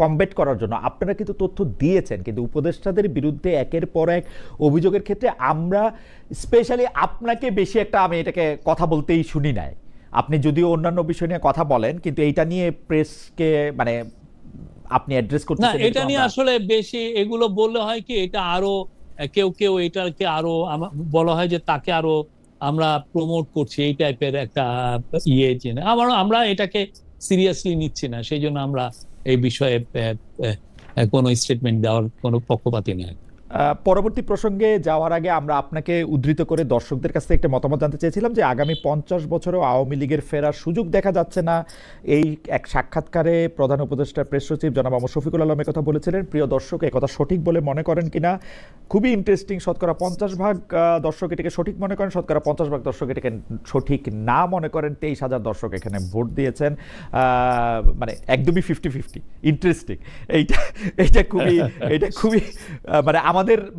কমব্যাট করার জন্য আপনারা কিন্তু তথ্য দিয়েছেন, কিন্তু উপদেষ্টাদের বিরুদ্ধে একের পর এক অভিযোগের ক্ষেত্রে আমরা স্পেশালি আপনাকে বেশি একটা আমি এটাকে কথা বলতেই শুনি নাই। আপনি যদিও অন্যান্য বিষয় নিয়ে কথা বলেন কিন্তু এইটা নিয়ে প্রেসকে মানে আপনি অ্যাড্রেস করতেছেন না, এটা নিয়ে আসলে বেশি এগুলো বললে হয় কি, এটা আরো কেউ এটাকে আরো বলা হয় যে তাকে আরো আমরা প্রমোট করছি, এই টাইপের একটা আমরা এটাকে সিরিয়াসলি নিচ্ছি না। সেই জন্য আমরা এই বিষয়ে কোনো স্টেটমেন্ট দেওয়ার কোনো পক্ষপাতী নয়। পরবর্তী প্রসঙ্গে যাওয়ার আগে আমরা আপনাকে উদ্ধৃত করে দর্শকদের কাছ থেকে একটা মতামত জানতে চেয়েছিলাম যে আগামী 50 বছরেও আওয়ামী লীগের ফেরার সুযোগ দেখা যাচ্ছে না। এই এক সাক্ষাৎকারে প্রধান উপদেষ্টা প্রেস সচিব জনাব মোহাম্মদ শফিকুল আলম কথা বলেছিলেন। প্রিয় দর্শক, একথা সঠিক বলে মনে করেন কিনা? খুবই ইন্টারেস্টিং। শতকরা 50% দর্শক এটাকে সঠিক মনে করেন, শতকরা 50% দর্শক এটাকে সঠিক না মনে করেন। 23,000 দর্শক এখানে ভোট দিয়েছেন, মানে একদমই 50-50। ইন্টারেস্টিং। এইটা খুবই মানে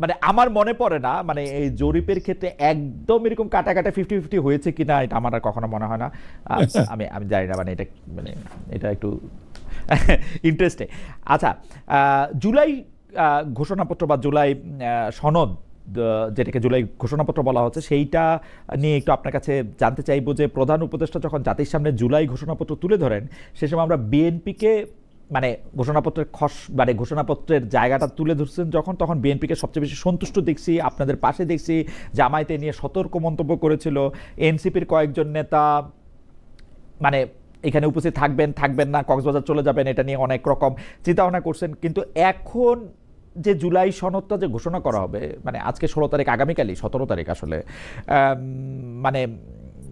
মানে আমার মনে পড়ে না মানে এই জরিপের ক্ষেত্রে একদম এরকম কাটাকাটা 50-50 হয়েছে কিনা এটা আমার আর কখনো মনে হয় না। আমি জানি না, মানে এটা একটু ইন্টারেস্টিং। আচ্ছা, জুলাই ঘোষণাপত্র বা জুলাই সনদ, যেটাকে জুলাই ঘোষণাপত্র বলা হচ্ছে, সেইটা নিয়ে একটু আপনার কাছে জানতে চাইবো যে প্রধান উপদেষ্টা যখন জাতির সামনে জুলাই ঘোষণাপত্র তুলে ধরেন সে সময় আমরা বিএনপিকে মানে ঘোষণাপত্রের জায়গাটা তুলে ধরছেন তখন বিএনপিকে সবচেয়ে বেশি সন্তুষ্ট দেখছি, আপনাদের পাশে দেখছি। জামায়াতে নিয়ে সতর্ক মন্তব্য করেছিল। এনসিপির কয়েকজন নেতা মানে এখানে উপস্থিত থাকবেন না, কক্সবাজার চলে যাবেন, এটা নিয়ে অনেক রকম চিন্তাভাবনা করছেন। কিন্তু এখন যে জুলাই সনদটা যে ঘোষণা করা হবে, মানে আজকে 16 তারিখ, আগামীকালই 17 তারিখ আসলে,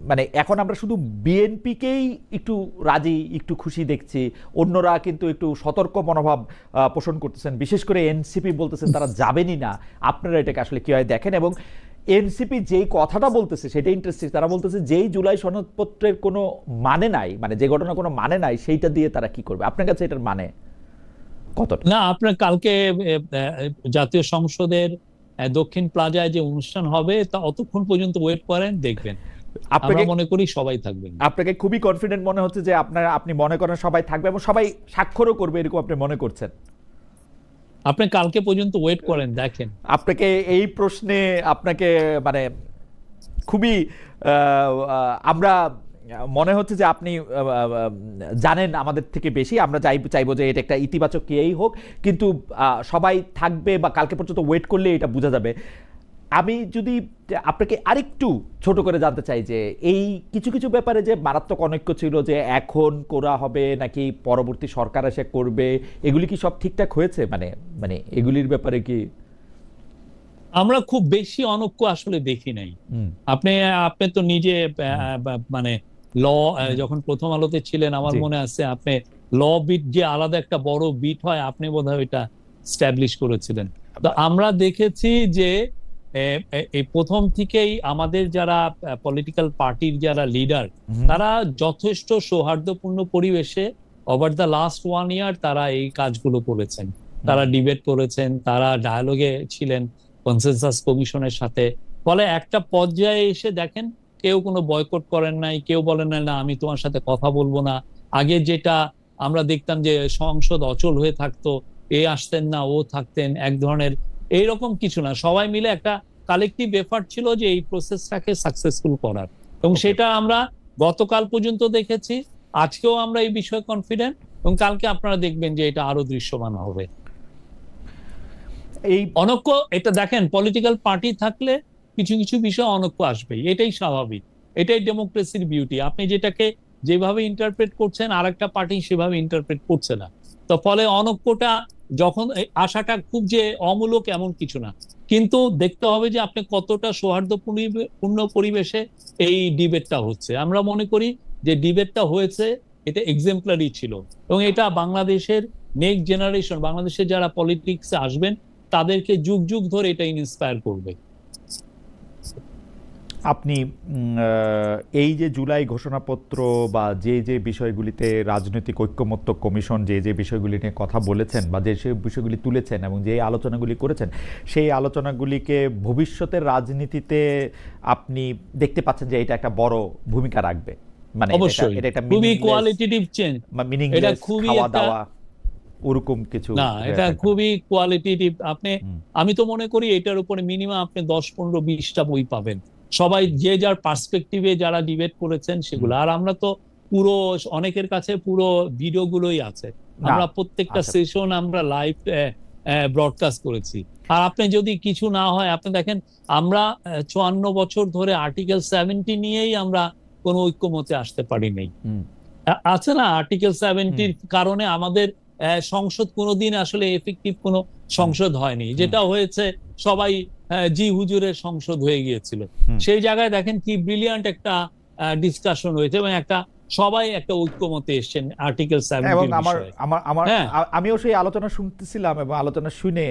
মানে এখন আমরা শুধু বিএনপিকেই একটু রাজি একটু খুশি দেখছি, অন্যরা কিন্তু একটু সতর্ক মনোভাব পোষণ করতেছেন। বিশেষ করে এনসিপি বলতেছেন তারা যাবেনই না। আপনারা এটাকে আসলে কিভাবে দেখেন? এবং এনসিপি যেই কথাটা বলতেছে সেটা ইন্টারেস্টিং। তারা বলতেছে যেই জুলাই সনদপত্রের কোনো মানে নাই, মানে যে ঘটনা কোনো মানে নাই, সেইটা দিয়ে তারা কি করবে? আপনার কাছে এটার মানে কতটা? না, আপনার কালকে জাতীয় সংসদের দক্ষিণ প্লাজায় যে অনুষ্ঠান হবে তা অতক্ষণ পর্যন্ত ওয়েট করেন, দেখবেন। আমরা মনে করি সবাই থাকবেন। আপনাকে খুবই কনফিডেন্ট মনে হচ্ছে যে আপনি মনে করেন সবাই থাকবে এবং সবাই স্বাক্ষরও করবে, এরকম আপনি মনে করছেন? আপনি কালকে পর্যন্ত ওয়েট করেন, দেখেন। আপনাকে এই প্রশ্নে আপনাকে মানে খুবই আমরা মনে হচ্ছে যে আপনি জানেন আমাদের থেকে বেশি। আমরা চাইবো যে এটা একটা ইতিবাচক কেই হোক, কিন্তু সবাই থাকবে বা কালকে পর্যন্ত ওয়েট করলে এটা বোঝা যাবে। আমি যদি আপনাকে আরেকটু ছোট করে জানতে চাই যে এই কিছু কিছু ব্যাপারে যে মারাত্মক অনৈক্য ছিল, যে এখন করা হবে নাকি পরবর্তী সরকার এসে করবে, এগুলি কি সব ঠিকঠাক হয়েছে? মানে মানে এগুলির ব্যাপারে কি আমরা খুব বেশি অনৈক্য আসলে দেখি নাই। আপনি আপনি তো নিজে মানে ল যখন প্রথম আলোতে ছিলেন, আমার মনে আছে আপনি ল বিট যে আলাদা একটা বড় বিট হয়, আপনি বোধহয় ওইটা স্ট্যাবলিশ করেছিলেন। তো আমরা দেখেছি যে এই প্রথম থেকেই আমাদের যারা পলিটিক্যাল পার্টির যারা লিডার, তারা যথেষ্ট সৌহার্দ্যপূর্ণ পরিবেশে ওভার দ্য লাস্ট 1 ইয়ার তারা এই কাজগুলো করেছেন। তারা ডিবেট করেছেন, তারা ডায়ালগে ছিলেন কনসেনসাস কমিশনের সাথে। ফলে একটা পর্যায়ে এসে দেখেন কেউ কোনো বয়কট করেন নাই, কেউ বলেন না আমি তোমার সাথে কথা বলবো না। আগে যেটা আমরা দেখতাম যে সংসদ অচল হয়ে থাকতো, এ আসতেন না ও থাকতেন, এক ধরনের এইরকম কিছু না। সবাই মিলে একটা কালেকটিভ এফার্ট ছিল যে এই প্রসেসটাকে সাকসেসফুল করার, এবং সেটা আমরা গতকাল পর্যন্ত দেখেছি। আজকেও আমরা এই বিষয়ে কনফিডেন্ট, এবং কালকে আপনারা দেখবেন যে এটা আরো দৃশ্যমান হবে। এই অনৈক্য, এটা দেখেন পলিটিক্যাল পার্টি থাকলে কিছু কিছু বিষয় অনৈক্য আসবেই, এটাই স্বাভাবিক, এটাই ডেমোক্রেসির বিউটি। আপনি যেটাকে যেভাবে ইন্টারপ্রেট করছেন আর একটা পার্টি সেভাবে ইন্টারপ্রেট করছে না, তো ফলে অনৈক্যটা যখন আশাটা খুব যে অমূলক এমন কিছু না, কিন্তু দেখতে হবে যে আপনি কতটা সৌহার্দ্যপূর্ণ পরিবেশে এই ডিবেটটা হচ্ছে। আমরা মনে করি যে ডিবেটটা হয়েছে, এটা এক্সাম্পলারি ছিল, এবং এটা বাংলাদেশের নেক্সট জেনারেশন, বাংলাদেশের যারা পলিটিক্সে আসবেন তাদেরকে যুগ যুগ ধরে এটা ইন্সপায়ার করবে। আপনি এই যে জুলাই ঘোষণাপত্র বা যে যে বিষয়গুলিতে রাজনৈতিক ঐক্যমত্য কমিশন যে যে বিষয়গুলি নিয়ে কথা বলেছেন বা যে সে বিষয়গুলি তুলেছেন এবং যে আলোচনাগুলি করেছেন, সেই আলোচনাগুলিকে ভবিষ্যতের রাজনীতিতে আপনি দেখতে পাচ্ছেন যে এটা একটা বড় ভূমিকা রাখবে? মানে এটা একটা খুবই কোয়ালিটেটিভ চেঞ্জ, এটা খুবই খাওয়া দাওয়া ওরকম কিছু না, এটা খুবই কোয়ালিটেটিভ। আমি তো মনে করি এটার উপরে মিনিমাম আপনি 10-15-20টা বই পাবেন, সবাই যে যার পার্সপেক্টিভে যারা ডিবেট করেছেন সেগুলো। আর আমরা তো পুরো অনেকের কাছে পুরো ভিডিওগুলোই আছে, আমরা প্রত্যেকটা সেশন আমরা লাইভ ব্রডকাস্ট করেছি। আর আপনি যদি কিছু না হয়, আপনি দেখেন আমরা 54 বছর ধরে আর্টিকেল 70 নিয়েই আমরা কোনো ঐক্যমতে আসতে পারি নাই। আছে না, আর্টিকেল 70-র কারণে আমাদের সংসদ কোনোদিন আসলে এফেক্টিভ কোনো সংসদ হয়নি। যেটা হয়েছে সবাই জি হুজুরের সংসদ হয়ে গিয়েছিল। সেই জায়গায় দেখেন কি ব্রিলিয়ান্ট একটা ডিসকাশন হয়েছে, এবং একটা সবাই একটা ঐক্যমতে এসেছেন আর্টিকেল 70 বিষয়ে। আমিও সেই আলোচনা শুনতেছিলাম, এবং আলোচনা শুনে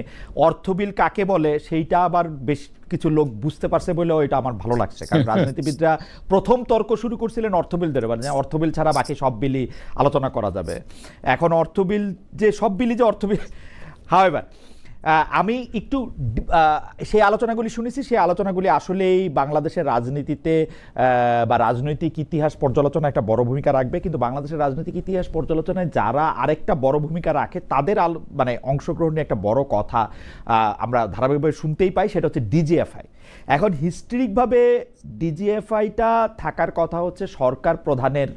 অর্থ বিল কাকে বলে সেইটা আবার বেশ কিছু লোক বুঝতে পারছে বলে এটা আমার ভালো লাগছে। কারণ রাজনীতিবিদরা প্রথম তর্ক শুরু করছিলেন অর্থ বিল ধরে, মানে অর্থ বিল ছাড়া বাকি সব বিলই আলোচনা করা যাবে। এখন অর্থ বিল যে সব বিলই যে অর্থ বিল, হাওয়েভার আমি একটু সেই আলোচনাগুলি শুনেছি। সেই আলোচনাগুলি আসলেই বাংলাদেশের রাজনীতিতে বা রাজনৈতিক ইতিহাস পর্যালোচনা একটা বড় ভূমিকা রাখবে। কিন্তু বাংলাদেশের রাজনৈতিক ইতিহাস পর্যালোচনায় যারা আরেকটা বড় ভূমিকা রাখে তাদের মানে অংশগ্রহণ নিয়ে একটা বড় কথা আমরা ধারাবাহিকভাবে শুনতেই পাই, সেটা হচ্ছে ডিজিএফআই। এখন হিস্ট্রিকভাবে ডিজিএফআইটা থাকার কথা হচ্ছে সরকার প্রধানের,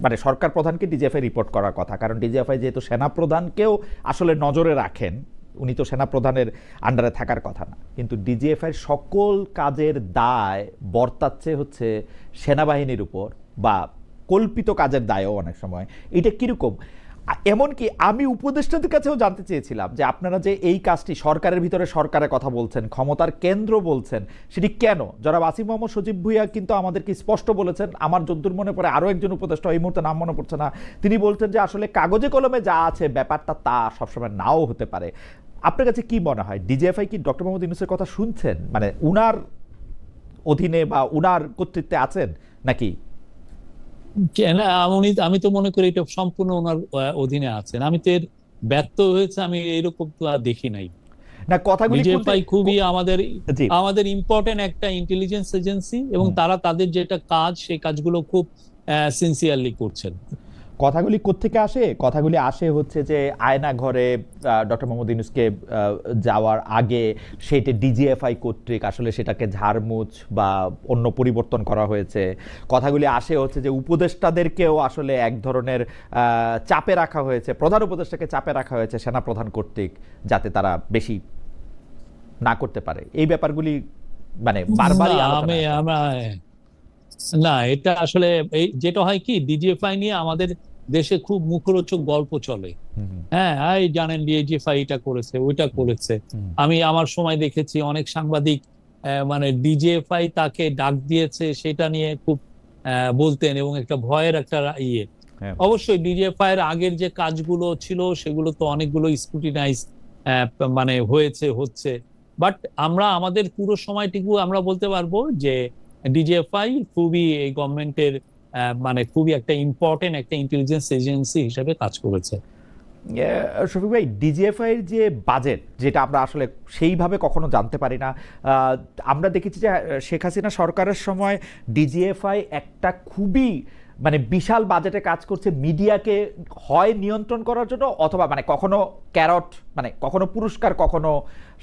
মানে সরকার প্রধানকে ডিজিএফআই রিপোর্ট করার কথা। কারণ ডিজিএফআই যেহেতু সেনাপ্রধানকেও আসলে নজরে রাখেন, উনি তো সেনাপ্রধানের আন্ডারে থাকার কথা না, কিন্তু ডিজিএফআই সকল কাজের দায় বর্তাচ্ছে হচ্ছে সেনাবাহিনীর উপর, বা কল্পিত কাজের দায়ও অনেক সময়। এটা কিরকম? এমনকি আমি উপদেষ্টাদের কাছেও জানতে চেয়েছিলাম যে আপনারা যে এই কাজটি সরকারের ভিতরে সরকারের কথা বলছেন, ক্ষমতার কেন্দ্র বলছেন, সেটি কেন? যারা আসিফ মোহাম্মদ সজীব ভুঁইয়া কিন্তু আমাদেরকে স্পষ্ট বলেছেন, আমার যদ্দূর মনে পড়ে আরও একজন উপদেষ্টা, এই মুহূর্তে নাম মনে পড়ছে না, তিনি বলছেন যে আসলে কাগজে কলমে যা আছে ব্যাপারটা তা সবসময় নাও হতে পারে। আপনার কাছে কি মনে হয়, ডিজিএফআই কি ডক্টর মোহাম্মদ ইউনূসের কথা শুনছেন? মানে উনার অধীনে বা উনার কর্তৃত্বে আছেন নাকি? আমি তো মনে করি এটা সম্পূর্ণ ওনার অধীনে আছেন। আমি তো এর ব্যর্থ হয়েছে আমি এরকম তো আর দেখি নাই। না, কথাগুলি খুবই আমাদের ইম্পর্টেন্ট একটা ইন্টেলিজেন্স এজেন্সি, এবং তারা তাদের যেটা কাজ সেই কাজগুলো খুব সিনসিয়ারলি করছেন। কথাগুলি কোত্থেকে আসে? কথাগুলি আসে হচ্ছে যে আয়না ঘরে ডক্টর মোহাম্মদ ইউনূসকে যাওয়ার আগে সেটা ডিজিএফআই কর্তৃক আসলে সেটাকে ঝাড়মুছ বা অন্য পরিবর্তন করা হয়েছে। কথাগুলি আসে হচ্ছে যে উপদেষ্টাদেরকেও আসলে এক ধরনের চাপে রাখা হয়েছে, প্রধান উপদেষ্টাকে চাপে রাখা হয়েছে সেনাপ্রধান কর্তৃক, যাতে তারা বেশি না করতে পারে। এই ব্যাপারগুলি মানে বারবারই না, এটা আসলে যেটা হয় কি, ডিজিএফআই নিয়ে আমাদের দেশে খুব মুখরোচক গল্প চলে। হ্যাঁ, জানেন ডিজিএফআই এটা করেছে, ওইটা করেছে। আমি আমার সময় দেখেছি অনেক সাংবাদিক মানে ডিজিএফআই তাকে ডাক দিয়েছে সেটা নিয়ে খুব বলতেন, এবং একটা ভয়ের একটা ইয়ে। অবশ্যই ডিজিএফআই এর আগের যে কাজগুলো ছিল সেগুলো তো অনেকগুলো স্ক্রুটিনাইজ মানে হচ্ছে, বাট আমরা আমাদের পুরো সময়টুকু আমরা বলতে পারবো যে ডিজিএফআই খুবই এই গভর্নমেন্টের মানে খুবই একটা ইম্পর্টেন্ট একটা ইন্টেলিজেন্স এজেন্সি হিসেবে কাজ করেছে। শফিক ভাই, ডিজিএফআই এর যে বাজেট, যেটা আমরা আসলে সেইভাবে কখনো জানতে পারি না, আমরা দেখেছি যে শেখ হাসিনা সরকারের সময় ডিজিএফআই একটা খুবই মানে বিশাল বাজেটে কাজ করছে, মিডিয়াকে হয় নিয়ন্ত্রণ করার জন্য অথবা মানে কখনো ক্যারট মানে কখনো পুরস্কার কখনো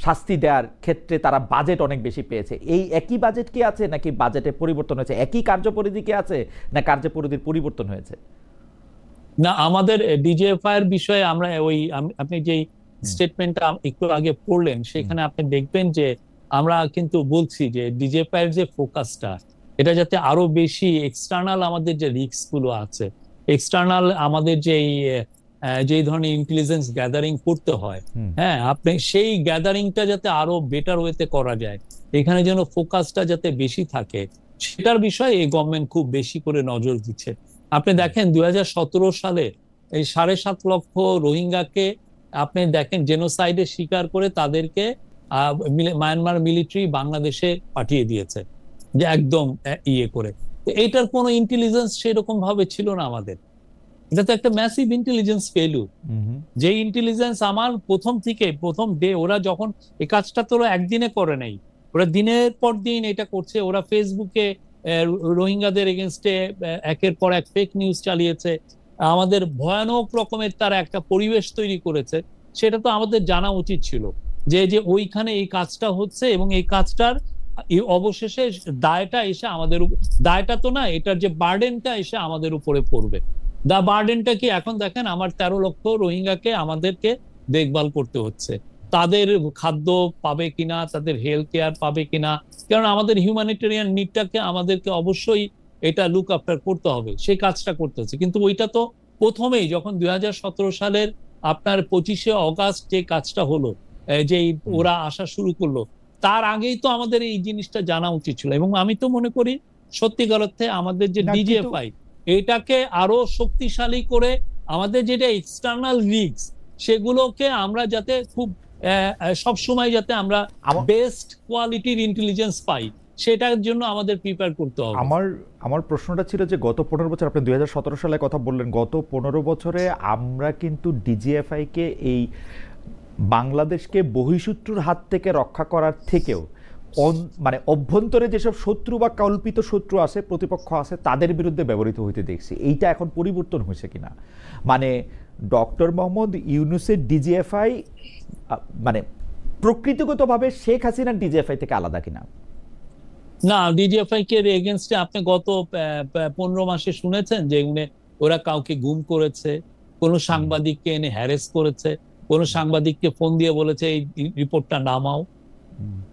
শাস্তি দেওয়ার ক্ষেত্রে তারা বাজেট অনেক বেশি পেয়েছে। এই একই বাজেট কি আছে নাকি বাজেটে পরিবর্তন হয়েছে? একই কার্যপরিধি কি আছে না কার্যপরিধির পরিবর্তন হয়েছে? না, আমাদের ডিজিএফআই এর বিষয়ে আমরা ওই আপনি যে স্টেটমেন্টটা একটু আগে পড়লেন সেখানে আপনি দেখবেন যে আমরা কিন্তু বলছি যে ডিজিএফআই এর যে ফোকাসটা, এটা যাতে আরো বেশি এক্সটার্নাল আমাদের যে রিস্ক গুলো আছে, এক্সটার্নাল আমাদের যে ধরনের ইন্টেলিজেন্স গ্যাদারিং করতে হয়, হ্যাঁ, আপনি সেই গ্যাদারিংটা যাতে আরো বেটার ওয়েতে করা যায়, এখানে যেন ফোকাসটা যাতে বেশি থাকে, সেটার বিষয়ে এই গভর্নমেন্ট খুব বেশি করে নজর দিচ্ছে। আপনি দেখেন 2017 সালে এই 7.5 লক্ষ রোহিঙ্গাকে আপনি দেখেন জেনোসাইডের শিকার করে তাদেরকে মায়ানমার মিলিটারি বাংলাদেশে পাঠিয়ে দিয়েছে, যে একদম ইয়ে করে। এইটার কোনো ইন্টেলিজেন্স সেরকম ভাবে ছিল না আমাদের। এটা তো একটা ম্যাসিভ ইন্টেলিজেন্স ফেলিউর। যে ইন্টেলিজেন্স আমার প্রথম ডে ওরা যখন এই কাজটা তো ওরা একদিনে করে নাই, ওরা দিনের পর দিন এটা করছে। ওরা ফেসবুকে রোহিঙ্গাদের এগেনস্টে একের পর এক ফেক নিউজ চালিয়েছে, আমাদের ভয়ানক রকমের তারা একটা পরিবেশ তৈরি করেছে। সেটা তো আমাদের জানা উচিত ছিল যে ওইখানে এই কাজটা হচ্ছে, এবং এই কাজটার অবশেষে দায়টা এসে আমাদের দায়টা তো না, এটার যে বার্ডেনটা এসে আমাদের উপরে পড়বে। বার্ডেনটা কি? এখন দেখেন আমার 13 লক্ষ রোহিঙ্গাকে আমাদেরকে দেখভাল করতে হচ্ছে। তাদের খাদ্য পাবে কিনা, তাদের হেলথ কেয়ার পাবে কিনা, কারণ আমাদের হিউম্যানিটেরিয়ান নিডটাকে আমাদেরকে অবশ্যই এটা লুক আফটার করতে হবে, সেই কাজটা করতে হচ্ছে। কিন্তু ওইটা তো প্রথমেই যখন 2017 সালের আপনার 25শে অগাস্ট যে কাজটা হলো, যে ওরা আসা শুরু করলো, তার আগেই তো আমাদের এই জিনিসটা জানা উচিত ছিল। এবং আমি তো মনে করি সত্যিকার অর্থে আমাদের যে ডিজিএফআই, এটাকে আরো শক্তিশালী করে আমাদের যেটা এক্সটার্নাল রিস্ক, সেগুলোকে আমরা যাতে খুব সবসময় যাতে আমরা বেস্ট কোয়ালিটির ইন্টেলিজেন্স পাই, সেটার জন্য আমাদের প্রিপেয়ার করতে হবে। আমার প্রশ্নটা ছিল যে গত 15 বছর, আপনি 2017 সালে কথা বললেন, গত 15 বছরে আমরা কিন্তু ডিজিএফআই কে এই বাংলাদেশকে বহিঃশত্রুর হাত থেকে রক্ষা করার থেকেও মানে অভ্যন্তরে যেসব শত্রু বা কল্পিত শত্রু আছে, প্রতিপক্ষ আছে, তাদের বিরুদ্ধে ব্যবহৃত হইতে দেখছি। এইটা এখন পরিবর্তন হয়েছে কিনা? মানে ডক্টর মোহাম্মদ ইউনূসের ডিজিএফআই মানে প্রকৃতিগতভাবে শেখ হাসিনার ডিজিএফআই থেকে আলাদা কিনা? না, ডিজিএফআই কে এগেইনস্টে আপনি গত 15 মাসে শুনেছেন যে ওরা কাউকে গুম করেছে, কোন সাংবাদিককে এনে হ্যারেস করেছে, কোন সাংবাদিককে ফোন দিয়ে বলেছে এই রিপোর্টটা নামাও?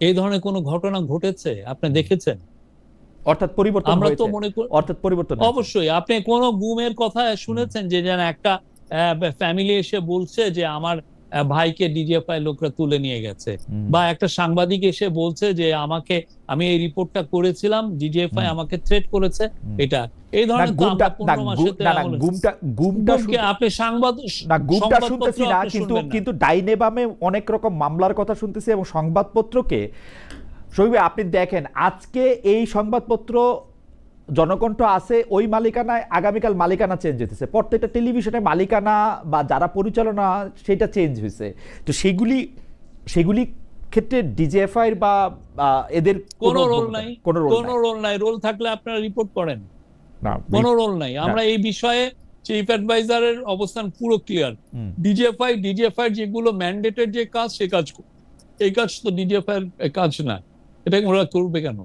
এই ধরনের কোন ঘটনা ঘটেছে আপনি দেখেছেন? অর্থাৎ পরিবর্তন আমরা হয়েছে, তো মনে করি অর্থাৎ পরিবর্তন অবশ্যই। আপনি কোন গুমের কথা শুনেছেন যে যেন একটা ফ্যামিলি এসে বলছে যে আমার ভাইকে ডিজিএফআই লোকরা তুলে নিয়ে গেছে, বা একটা সাংবাদিক এসে বলছে যে আমি এই রিপোর্টটা করেছিলাম, ডিজিএফআই আমাকে থ্রেট করেছে? এটা এই ধরনের আপনি গুমটা শুনতেছি না, কিন্তু ডাইনে বামে অনেক রকম মামলার কথা শুনতেছি। এবং সংবাদপত্রকে শহীদ আপনি দেখেন, আজকে এই সংবাদপত্র জনকণ্ঠ আছে ওই মালিকানায়, আগামীকাল মালিকানা চেঞ্জ হইতেছে, প্রত্যেকটা টেলিভিশনে মালিকানা বা যারা পরিচালনা সেটা চেঞ্জ হয়েছে। তো সেগুলি ক্ষেত্রে ডিজিএফআই বা এদের কোনো রোল নাই। রোল থাকলে আপনারা রিপোর্ট করেন। কোনো রোল নাই। আমরা এই বিষয়ে চিফ অ্যাডভাইজারের অবস্থান পুরো ক্লিয়ার। ডিজিএফআই যেগুলো ম্যান্ডেটেড যে কাজ সে কাজ, এই কাজ তো ডিজিএফআই এর কাজ না, এটা ওরা করবে কেন?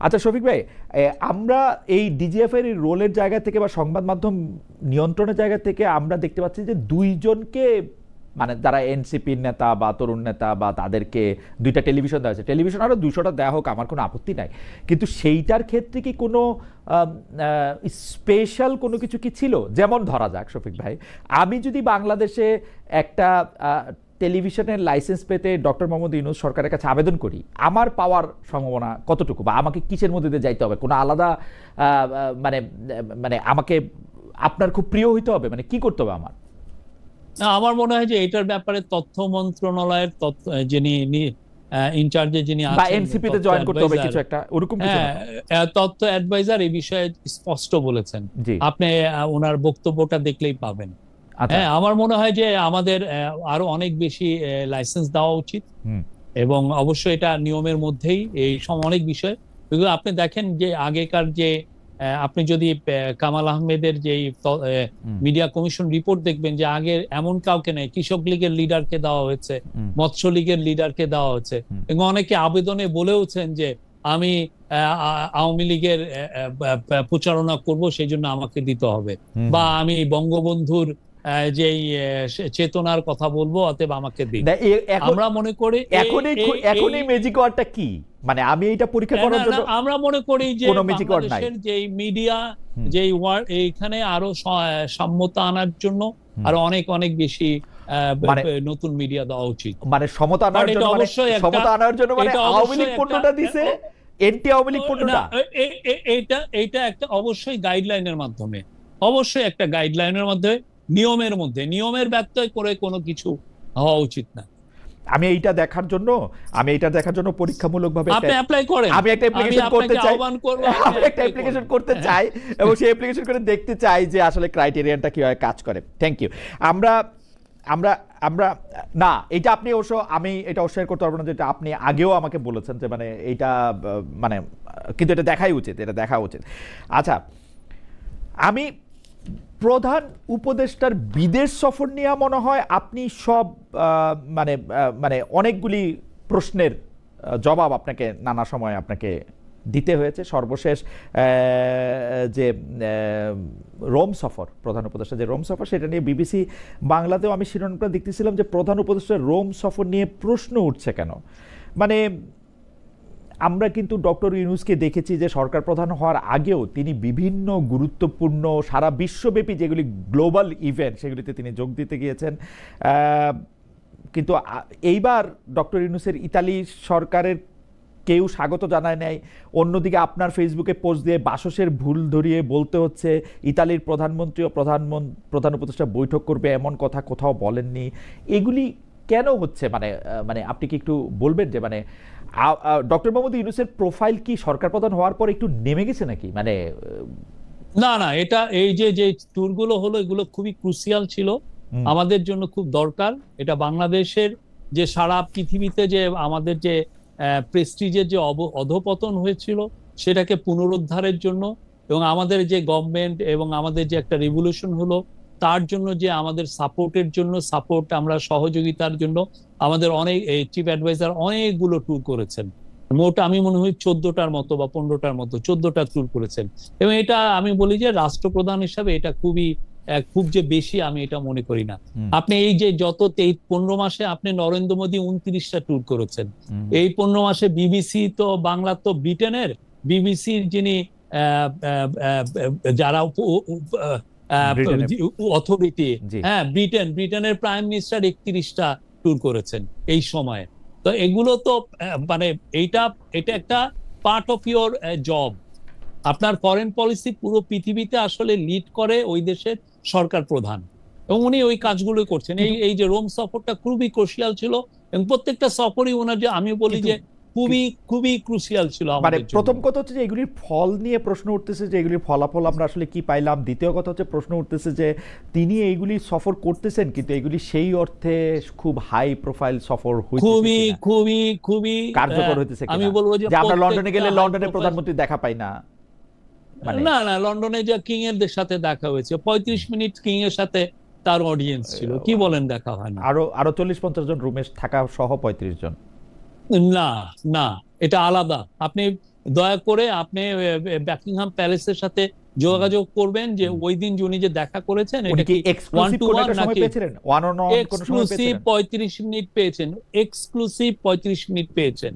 আচ্ছা শফিক ভাই, আমরা এই ডিজিএফআই এর রোলের জায়গা থেকে বা সংবাদ মাধ্যম নিয়ন্ত্রণের জায়গা থেকে আমরা দেখতে পাচ্ছি যে দুইজনকে, মানে যারা এনসিপির নেতা বা তরুণ নেতা বা তাদেরকে দুইটা টেলিভিশন দেওয়া হয়েছে, টেলিভিশন আরও 200টা দেওয়া হোক, আমার কোনো আপত্তি নাই, কিন্তু সেইটার ক্ষেত্রে কি কোনো স্পেশাল কোনো কিছু কি ছিল? যেমন ধরা যাক শফিক ভাই, আমি যদি বাংলাদেশে একটা টেলিভিশনের লাইসেন্স পেতে ডক্টর মোহাম্মদ ইউনূস সরকারের কাছে আবেদন করি, আমার পাওয়ার সম্ভাবনা কতটুকু, বা আমাকে কিসের মধ্যে দিয়ে যাইতে হবে? কোনো আলাদা মানে মানে আমাকে আপনার খুব প্রিয় হইতে হবে, মানে কি করতে হবে আমার? আমার মনে হয় যে এটার ব্যাপারে তথ্য মন্ত্রণালয়ের যিনি ইনচার্জে যিনি বা এনসিপি তে জয়েন করতে হবে কিছু একটা ওরকম কিছু, তথ্য অ্যাডভাইজার এই বিষয়ে স্পষ্ট বলেছেন, আপনি ওনার বক্তব্যটা দেখলেই পাবেন। হ্যাঁ, আমার মনে হয় যে আমাদের আরো অনেক বেশি লাইসেন্স দেওয়া উচিত, এবং অবশ্যই এটা নিয়মের মধ্যেই এই অনেক বিষয়। আপনি দেখেন যে আগেকার যে আপনি যদি কামাল আহমেদের যে মিডিয়া কমিশন রিপোর্ট দেখবেন যে আগে এমন কাউকে নেই, কৃষক লীগের লিডারকে দেওয়া হয়েছে, মৎস্য লীগের লিডারকে দেওয়া হয়েছে, এবং অনেকে আবেদনে বলেওছেন যে আমি আওয়ামী লীগের প্রচারণা করব, সেই জন্য আমাকে দিতে হবে, বা আমি বঙ্গবন্ধুর যেই চেতনার কথা বলবো, অতএব আমাকে দিন। আমরা মনে করি এখনই ম্যাজিক ওয়ার্ডটা কি, মানে আমি এটা পরীক্ষা করার জন্য আমরা মনে করি যে বাংলাদেশের যে মিডিয়া যে ওয়ার্ড, এইখানে আরো সাম্যতা আনার জন্য আরো অনেক অনেক বেশি নতুন মিডিয়া দেওয়া উচিত, মানে সমতা আনার জন্য, সমতা আনার জন্য মানে আওয়ামী লীগ পণ্যটা দিছে, এন্টি আওয়ামী লীগ পণ্যটা, এইটা একটা অবশ্যই গাইডলাইনের মাধ্যমে, অবশ্যই একটা গাইডলাইনের মধ্যে, নিয়মের মধ্যে, নিয়মের ব্যত্যয় করে কোনো কিছু হওয়া উচিত না। আমি এইটা দেখার জন্য পরীক্ষামূলকভাবে আপনি অ্যাপ্লাই করেন, আমি একটা অ্যাপ্লিকেশন করতে চাই, আমি একটা অ্যাপ্লিকেশন করতে চাই, এবং সেই অ্যাপ্লিকেশন করে দেখতে চাই যে আসলে ক্রাইটেরিয়াটা কিভাবে কাজ করে। Thank you. আমরা আমরা আমরা না, এটা আপনি অবশ্য, আমি এটা অস্বীকার করতে পারবো না, যেটা আপনি আগেও আমাকে বলেছেন যে মানে এইটা মানে, কিন্তু এটা দেখাই উচিত, এটা দেখা উচিত। আচ্ছা, আমি প্রধান উপদেষ্টার বিদেশ সফর নিয়ে মনে হয় আপনি সব মানে মানে অনেকগুলি প্রশ্নের জবাব আপনাকে নানা সময় আপনাকে দিতে হয়েছে। সর্বশেষ যে রোম সফর, প্রধান উপদেষ্টা যে রোম সফর, সেটা নিয়ে বিবিসি বাংলাতেও আমি শিরোনামটা দেখতেছিলাম যে প্রধান উপদেষ্টার রোম সফর নিয়ে প্রশ্ন উঠছে কেন। মানে আমরা কিন্তু ডক্টর ইউনূসকে দেখেছি যে সরকার প্রধান হওয়ার আগেও তিনি বিভিন্ন গুরুত্বপূর্ণ সারা বিশ্বব্যাপী যেগুলি গ্লোবাল ইভেন্ট, সেগুলিতে তিনি যোগ দিতে গিয়েছেন। কিন্তু এইবার ডক্টর ইউনূসের ইতালি সরকারের কেউ স্বাগত জানায় নাই। অন্যদিকে আপনার ফেসবুকে পোস্ট দিয়ে বাসসের ভুল ধরিয়ে বলতে হচ্ছে ইতালির প্রধানমন্ত্রী ও প্রধান উপদেষ্টা বৈঠক করবে, এমন কথা কোথাও বলেননি। এগুলি কেন হচ্ছে? মানে মানে আপনি কি একটু বলবেন যে মানে ডক্টর মোহাম্মদ ইউনূসের প্রোফাইল কি সরকার প্রধান হওয়ার পর একটু নেমে গেছে নাকি? মানে না না, এটা এই যে ট্যুরগুলো হলো, এগুলো খুবই ক্রুশিয়াল ছিল, আমাদের জন্য খুব দরকার। এটা বাংলাদেশের যে সারা পৃথিবীতে যে আমাদের যে প্রেস্টিজের যে অধপতন হয়েছিল সেটাকে পুনরুদ্ধারের জন্য, এবং আমাদের যে গভর্নমেন্ট এবং আমাদের যে একটা রিভলিউশন হলো তার জন্য, যে আমাদের সাপোর্টের জন্য, সাপোর্ট আমরা সহযোগিতার জন্য আমাদের অনেক চিফ অ্যাডভাইজার অনেকগুলো ট্যুর করেছেন। মোট আমি মনে হয় 14টার মতো বা 15টার মতো 14টা ট্যুর করেছেন, এবং এটা আমি বলি যে রাষ্ট্রপ্রধান হিসাবে এটা খুব যে বেশি আমি এটা মনে করি না। আপনি এই যে যত 15 মাসে আপনি নরেন্দ্র মোদী 29টা ট্যুর করেছেন, এই 15 মাসে বিবিসি তো বাংলা তো ব্রিটেনের বিবিসির যিনি যারা অথরিটি, হ্যাঁ ব্রিটেনের প্রাইম মিনিস্টার 31টা ট্যুর করেছেন এই সময়ে। তো এগুলো তো মানে এটা একটা পার্ট অফ ইওর জব। আপনার ফরেন পলিসি পুরো পৃথিবীতে আসলে লিড করে ওই দেশের সরকার প্রধান, এবং উনি ওই কাজগুলো করছেন। এই যে রোম সফরটা খুবই ক্রুশিয়াল ছিল, এবং প্রত্যেকটা সফরই ওনার যে আমি বলি যে খুবই ক্রুশিয়াল ছিল আমাদের জন্য। প্রথম কথা হচ্ছে যে এগুলির ফল নিয়ে প্রশ্ন উঠতেছে যে এগুলির ফলাফল আমরা আসলে কি পাইলাম। দ্বিতীয় কথা হচ্ছে প্রশ্ন উঠতেছে যে তিনি এইগুলি সফর করতেছেন, কিন্তু এগুলি সেই অর্থে খুব হাই প্রোফাইল সফর হইতেছে, খুবই কার্যকর হইতেছে। আমি বলবো যে আমরা লন্ডনে গেলে লন্ডনের প্রধানমন্ত্রী দেখা পাই না, মানে না না, লন্ডনে যা কিং এর সাথে দেখা হয়েছে, 35 মিনিট কিং এর সাথে তার অডিয়েন্স ছিল। কি বলেন দেখা হয় না? আরো আরো 40-50 জন রুমে থাকা সহ 35 জন? না না, এটা আলাদা। আপনি দয়া করে আপনি বাকিংহাম প্যালেসের সাথে যোগাযোগ করবেন যে ওই দিন উনি যে দেখা করেছেন উনি এটা কি কি ওয়ান এক্সক্লুসিভ টু কোন ওয়ান একটা সময় নাকি পেয়েছিলেন, ওয়ান অন ওয়ান কোন সময় এক্সক্লুসিভ পেয়েছিলেন? 35 মিনিট পেয়েছেন, এক্সক্লুসিভ 35 মিনিট পেয়েছেন,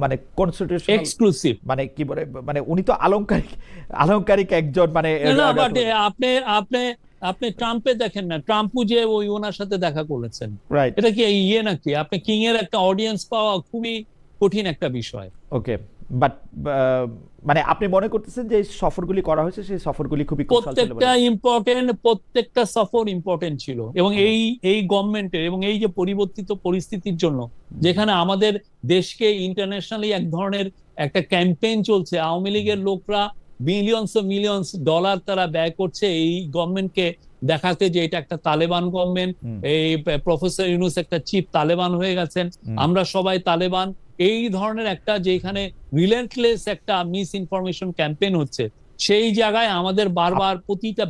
মানে কনস্টিটিউশনাল, এক্সক্লুসিভ। মানে কি বলে, মানে উনি তো আলংকারিক, আলংকারিক একজন, মানে না বাট আপনি আপনি আপনি ট্রাম্পে দেখেন না, ট্রাম্পও যে ওই ওনার সাথে দেখা করেছেন, রাইট। এটা কি ইয়ে নাকি? আপনি কিং এর একটা অডিয়েন্স পাওয়া খুবই কঠিন একটা বিষয়। ওকে, বাট মানে আপনি মনে করতেছেন যে এই সফরগুলি করা হয়েছে, সেই সফরগুলি খুবই কুশল ছিল প্রত্যেকটা বলে? ইম্পর্টেন্ট, প্রত্যেকটা সফর ইম্পর্টেন্ট ছিল। এবং এই গভর্নমেন্টের এবং এই যে পরিবর্তিত পরিস্থিতির জন্য, যেখানে আমাদের দেশকে ইন্টারন্যাশনালি এক ধরনের একটা ক্যাম্পেইন চলছে, আওয়ামী লীগের লোকরা মিলিয়নস ডলার তারা ব্যয় করছে এই গভর্নমেন্টকে দেখাতে যে এটা একটা তালেবান গভর্নমেন্ট, এই প্রফেসর ইউনূস একটা চিফ তালেবান হয়ে গেছেন, আমরা সবাই তালেবান, এই ধরনের একটা যেখানে রিলেন্টলেস একটা মিস ইনফরমেশন ক্যাম্পেইন হচ্ছে, সেই জায়গায় আমাদের বারবার প্রতিটা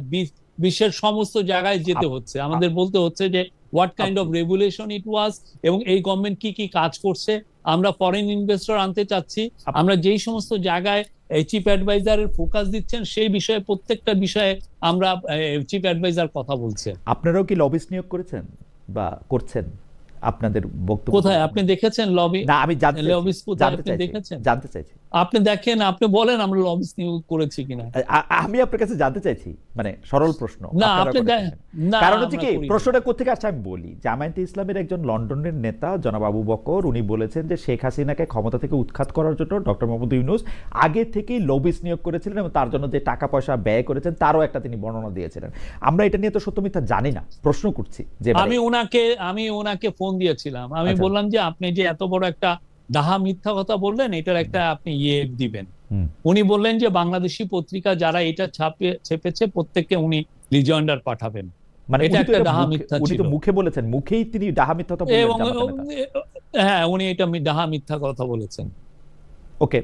বিশ্বের সমস্ত জায়গায় যেতে হচ্ছে, আমাদের বলতে হচ্ছে যে হোয়াট কাইন্ড অফ রেগুলেশন ইট ওয়াজ, এবং এই গভর্নমেন্ট কি কি কাজ করছে। আমরা ফরেন ইনভেস্টর আনতে চাচ্ছি, আমরা যেই সমস্ত জায়গায় চিফ অ্যাডভাইজারের ফোকাস দিচ্ছেন সেই বিষয়ে, প্রত্যেকটা বিষয়ে আমরা চিফ অ্যাডভাইজার কথা বলছে। আপনারাও কি লবিস্ট নিয়োগ করেছেন বা করছেন? আপনাদের বক্তব্য কোথায় আপনি দেখেছেন লবি? না, আমি লবিস কোথায় আপনি দেখেছেন? জানতে চাইছি। আপনি দেখেন, আপনি বলেন আমরা লবিস নিয়োগ করেছি কিনা। আমি আপনার কাছে জানতে চাইছি, মানে সরল প্রশ্ন। না আপনারা আপনি করেছেন কিনা? না, কারণ হচ্ছে আমরা কি, করিনি। প্রশ্নটা কোত্থেকে আসছে আমি বলি। জামায়াতে ইসলামের একজন লন্ডনের নেতা জনাব আবু বকর, উনি বলেছেন যে শেখ হাসিনাকে ক্ষমতা থেকে উৎখাত করার জন্য ডক্টর মোহাম্মদ ইউনূস আগে থেকেই লবিস্ট নিয়োগ করেছিলেন, এবং তার জন্য যে টাকা পয়সা ব্যয় করেছেন তারও একটা তিনি বর্ণনা দিয়েছিলেন। আমরা এটা নিয়ে তো সত্য মিথ্যা জানি না, প্রশ্ন করছি যে আমি ওনাকে ফোন দিয়েছিলাম, আমি আচ্ছা। বললাম যে আপনি যে এত বড় একটা ডাহা মিথ্যা কথা বললেন, এটার একটা আপনি দিবেন। উনি বললেন যে বাংলাদেশি পত্রিকা যারা এটা ছেপেছে প্রত্যেককে উনি রিজয়েন্ডার পাঠাবেন। মানে এটা একটা ডাহা মিথ্যা উনি ছিল। তো মুখে বলেছেন, মুখেই তিনি ডাহা মিথ্যা কথা বললেন এবং জামাতের নেতা। হ্যাঁ, উনি এটা ডাহা মিথ্যা কথা বলেছেন। ওকে,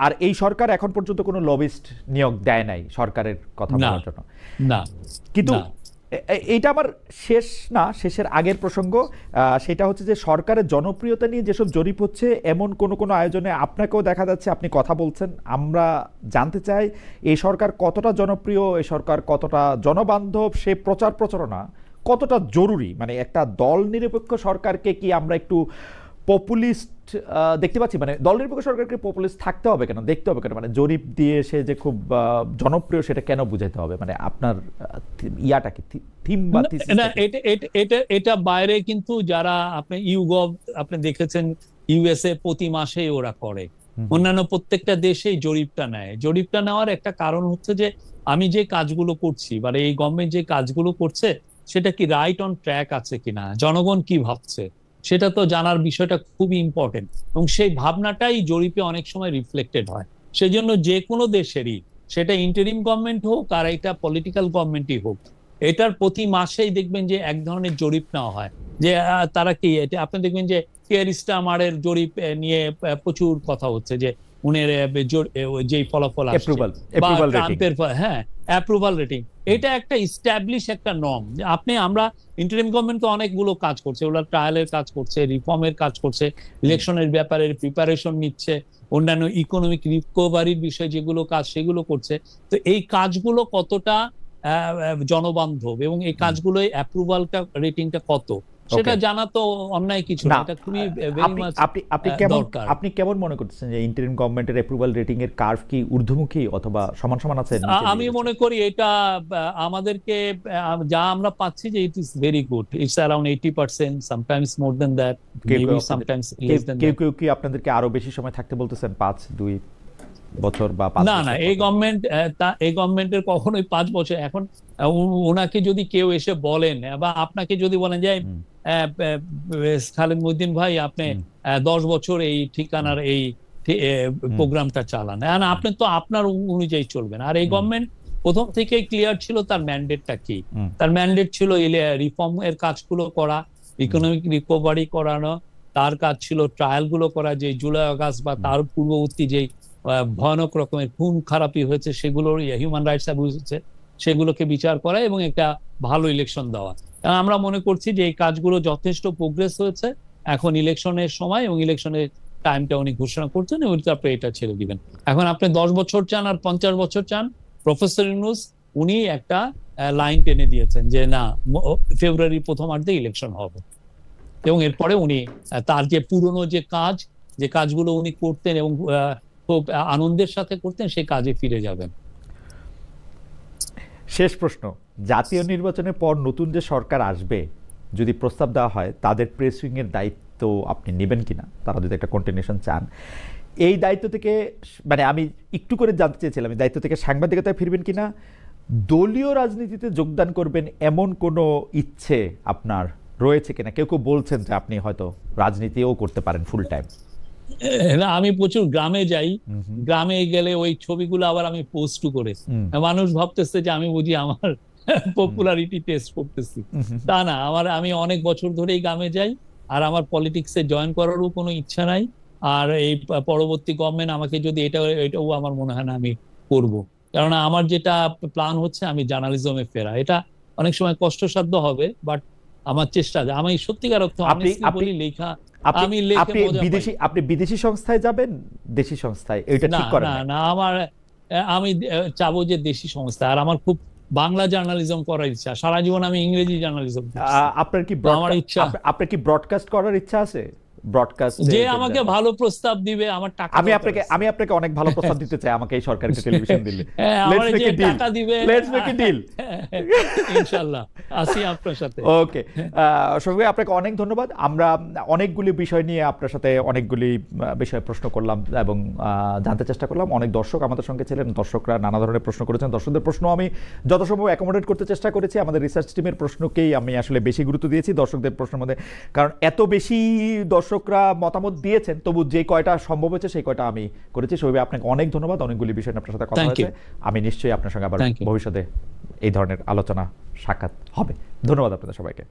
আর এই সরকার এখন পর্যন্ত কোনো লবিস্ট নিয়োগ দেয় নাই সরকারের কথা বলার জন্য? না, কিন্তু না। এইটা আমার শেষের আগের প্রসঙ্গ, সেটা হচ্ছে যে সরকারের জনপ্রিয়তা নিয়ে যেসব জরিপ হচ্ছে, এমন কোনো আয়োজনে আপনাকেও দেখা যাচ্ছে, আপনি কথা বলছেন। আমরা জানতে চাই এই সরকার কতটা জনপ্রিয়, এই সরকার কতটা জনবান্ধব, সে প্রচার প্রচারণা কতটা জরুরি। মানে একটা দল নিরপেক্ষ সরকারকে কি আমরা একটু পপুলিস্ট দেখতে পাচ্ছি? মানে দল নিরপেক্ষ সরকারকে পপুলিস্ট থাকতে হবে কেন, দেখতে হবে কেন? মানে জরিপ দিয়ে সে যে খুব জনপ্রিয় সেটা কেন বুঝাতে হবে? মানে আপনার ইয়াটা কি, থিম বা না, এটা বাইরে কিন্তু যারা আপনি ইউগভ আপনি দেখেছেন, ইউএসএ প্রতি মাসে ওরা করে, অন্যান্য প্রত্যেকটা দেশেই জরিপটা নেয়। জরিপটা নেওয়ার একটা কারণ হচ্ছে যে আমি যে কাজগুলো করছি, মানে এই গভর্নমেন্ট যে কাজগুলো করছে সেটা কি রাইট অন ট্র্যাক আছে কিনা, জনগণ কি ভাবছে সেটা তো জানার বিষয়টা খুবই ইম্পর্টেন্ট, এবং সেই ভাবনাটাই জরিপে অনেক সময় রিফ্লেক্টেড হয়। সেজন্য যে কোনো দেশেরই, সেটা ইন্টারিম গভর্নমেন্ট হোক আর এটা পলিটিক্যাল গভর্নমেন্টই হোক, এটার প্রতি মাসেই দেখবেন যে এক ধরনের জরিপ নেওয়া হয় যে তারা কি, এটা আপনি দেখবেন যে কেয়ার স্টারমারের জরিপ নিয়ে প্রচুর কথা হচ্ছে যে উনের যেই ফলাফল আসছে, বা ট্রাম্পের, হ্যাঁ, অ্যাপ্রুভাল রেটিং, এটা একটা ইস্টাবলিশ একটা নর্ম। আমরা ইন্টারিম গভর্নমেন্ট তো অনেকগুলো কাজ করছে, ওরা ট্রায়ালের কাজ করছে, রিফর্মের কাজ করছে, ইলেকশনের ব্যাপারে প্রিপারেশন নিচ্ছে, অন্যান্য ইকোনমিক রিকভারির বিষয়ে যেগুলো কাজ সেগুলো করছে। তো এই কাজগুলো কতটা জনবান্ধব এবং এই কাজগুলোই অ্যাপ্রুভালটা রেটিংটা কত, সেটা জানা তো অন্যায় কিছু না, এটা খুবই ভেরি মাচ দরকার। আপনি কেমন মনে করতেছেন যে ইন্টারিম গভর্নমেন্টের অ্যাপ্রুভাল রেটিং এর কার্ভ কি ঊর্ধ্বমুখী অথবা সমান আছে? আমি মনে করি এটা আমাদেরকে যা আমরা পাচ্ছি যে it is very good, it's around 80%, sometimes more than that, maybe sometimes less than that. কেউ কি আপনাদেরকে আরো বেশি সময় থাকতে বলতেছেন, 5-2 বছর বা 5 বছর? না, এই গভর্নমেন্টের কখনোই 5 বছর। এখন ওনাকে যদি কেউ এসে বলেন বা আপনাকে যদি বলেন যে খালেদ মহিউদ্দিন ভাই আপনি 10 বছর এই ঠিকানার এই প্রোগ্রামটা চালান, আপনি তো আপনার অনুযায়ী চলবেন। আর এই গভর্নমেন্ট প্রথম থেকেই ক্লিয়ার ছিল তার ম্যান্ডেটটা কি। তার ম্যান্ডেট ছিল রিফর্ম এর কাজগুলো করা, ইকোনমিক রিকভারি করানো, তার কাজ ছিল ট্রায়াল গুলো করা, যে জুলাই আগস্ট বা তার পূর্ববর্তী যেই ভয়ানক রকমের খুন খারাপি হয়েছে, সেগুলোর হিউম্যান রাইটস অ্যাবিউজ হচ্ছে, সেগুলোকে বিচার করা এবং একটা ভালো ইলেকশন দেওয়া। আমরা মনে করছি যে এই কাজগুলো যথেষ্ট প্রোগ্রেস হয়েছে। এখন ইলেকশনের সময় এবং ইলেকশনের টাইমটা উনি ঘোষণা করছেন এবং তারপরে এটা ছেড়ে দিবেন। এখন আপনি 10 বছর চান আর 50 বছর চান, প্রফেসর ইউনূস উনি একটা লাইন টেনে দিয়েছেন যে না, ফেব্রুয়ারির প্রথমার্ধে ইলেকশন হবে এবং এরপরে উনি তার যে পুরনো যে কাজগুলো উনি করতেন এবং খুব আনন্দের সাথে করতেন, সেই কাজে ফিরে যাবেন। শেষ প্রশ্ন, জাতীয় নির্বাচনের পর নতুন যে সরকার আসবে, যদি প্রস্তাব দেওয়া হয়, তাদের প্রেস উইং এর দায়িত্ব আপনি নেবেন কিনা? তারা যদি একটা কন্টিনিউশন চান, এই দায়িত্ব থেকে, মানে আমি একটু করে জানতে চেয়েছিলাম, এই দায়িত্ব থেকে সাংবাদিকতায় ফিরবেন কিনা, দলীয় রাজনীতিতে যোগদান করবেন এমন কোনো ইচ্ছে আপনার রয়েছে কিনা? কেউ কেউ বলছেন যে আপনি হয়তো রাজনীতিও করতে পারেন ফুল টাইম। আমি প্রচুর গ্রামে যাই, গ্রামে গেলে ওই ছবিগুলো আবার আমি পোস্ট করে, মানুষ ভাবতেছে যে আমি বুঝি আমার পপুলারিটি টেস্ট করতেছি। তা না, আমি অনেক বছর ধরেই গ্রামে যাই, আর আমার পলিটিক্সে জয়েন করারও কোনো ইচ্ছা নাই। আর এই পরবর্তী গভর্নমেন্ট আমাকে যদি এটাও আমার মনে হয় না আমি করব, কারণ আমার যেটা প্ল্যান হচ্ছে আমি জার্নালিজমে ফেরা। এটা অনেক সময় কষ্টসাধ্য হবে, বাট আমার চেষ্টা, আমি সত্যিকার অর্থে বলি, লেখা আমি লিখে মজা পাই। আপনি বিদেশি সংস্থায় যাবেন, দেশি সংস্থায়, এটা ঠিক করেন? না, আমি চাবো যে দেশি সংস্থা। আর আমার খুব বাংলা জার্নালিজম করার ইচ্ছা, সারা জীবন আমি ইংরেজি জার্নালিজম। আপনার কি ব্রডকাস্ট করার ইচ্ছা আছে? ব্রডকাস্ট যে আমাকে ভালো প্রস্তাব দিবে, আমার টাকা, আমি আপনাকে অনেক ভালো প্রস্তাব দিতে চাই, আমাকে এই সরকারকে টেলিভিশন দিলে আমার যে টাকা দিবে, লেটস মেক এ ডিল, ইনশাআল্লাহ আসি আপনার সাথে। ওকে, শফিক ভাই আপনাকে অনেক ধন্যবাদ। আমরা অনেকগুলি বিষয় নিয়ে আপনার সাথে অনেকগুলি বিষয়ে প্রশ্ন করলাম এবং জানতে চেষ্টা করলাম। অনেক দর্শক আমাদের সঙ্গে ছিলেন, দর্শকরা নানা ধরনের প্রশ্ন করেছেন। দর্শকদের প্রশ্ন আমি যথাসম্ভব অ্যাকোমোডেট করতে চেষ্টা করেছি। আমাদের রিসার্চ টিমের প্রশ্নকেই আমি আসলে বেশি গুরুত্ব দিয়েছি দর্শকদের প্রশ্নের মধ্যে, কারণ এত বেশি দর্শকরা মতামত দিয়েছেন, তবু যে কয়টা সম্ভব হয়েছে সেই কয়টা আমি করেছি। শফিক, আপনাকে অনেক ধন্যবাদ। অনেকগুলি বিষয় আপনার সাথে কথা হয়েছে, আমি নিশ্চয়ই আপনার সঙ্গে আবার ভবিষ্যতে এই ধরনের আলোচনা সাক্ষাৎ হবে। ধন্যবাদ আপনাদের সবাইকে।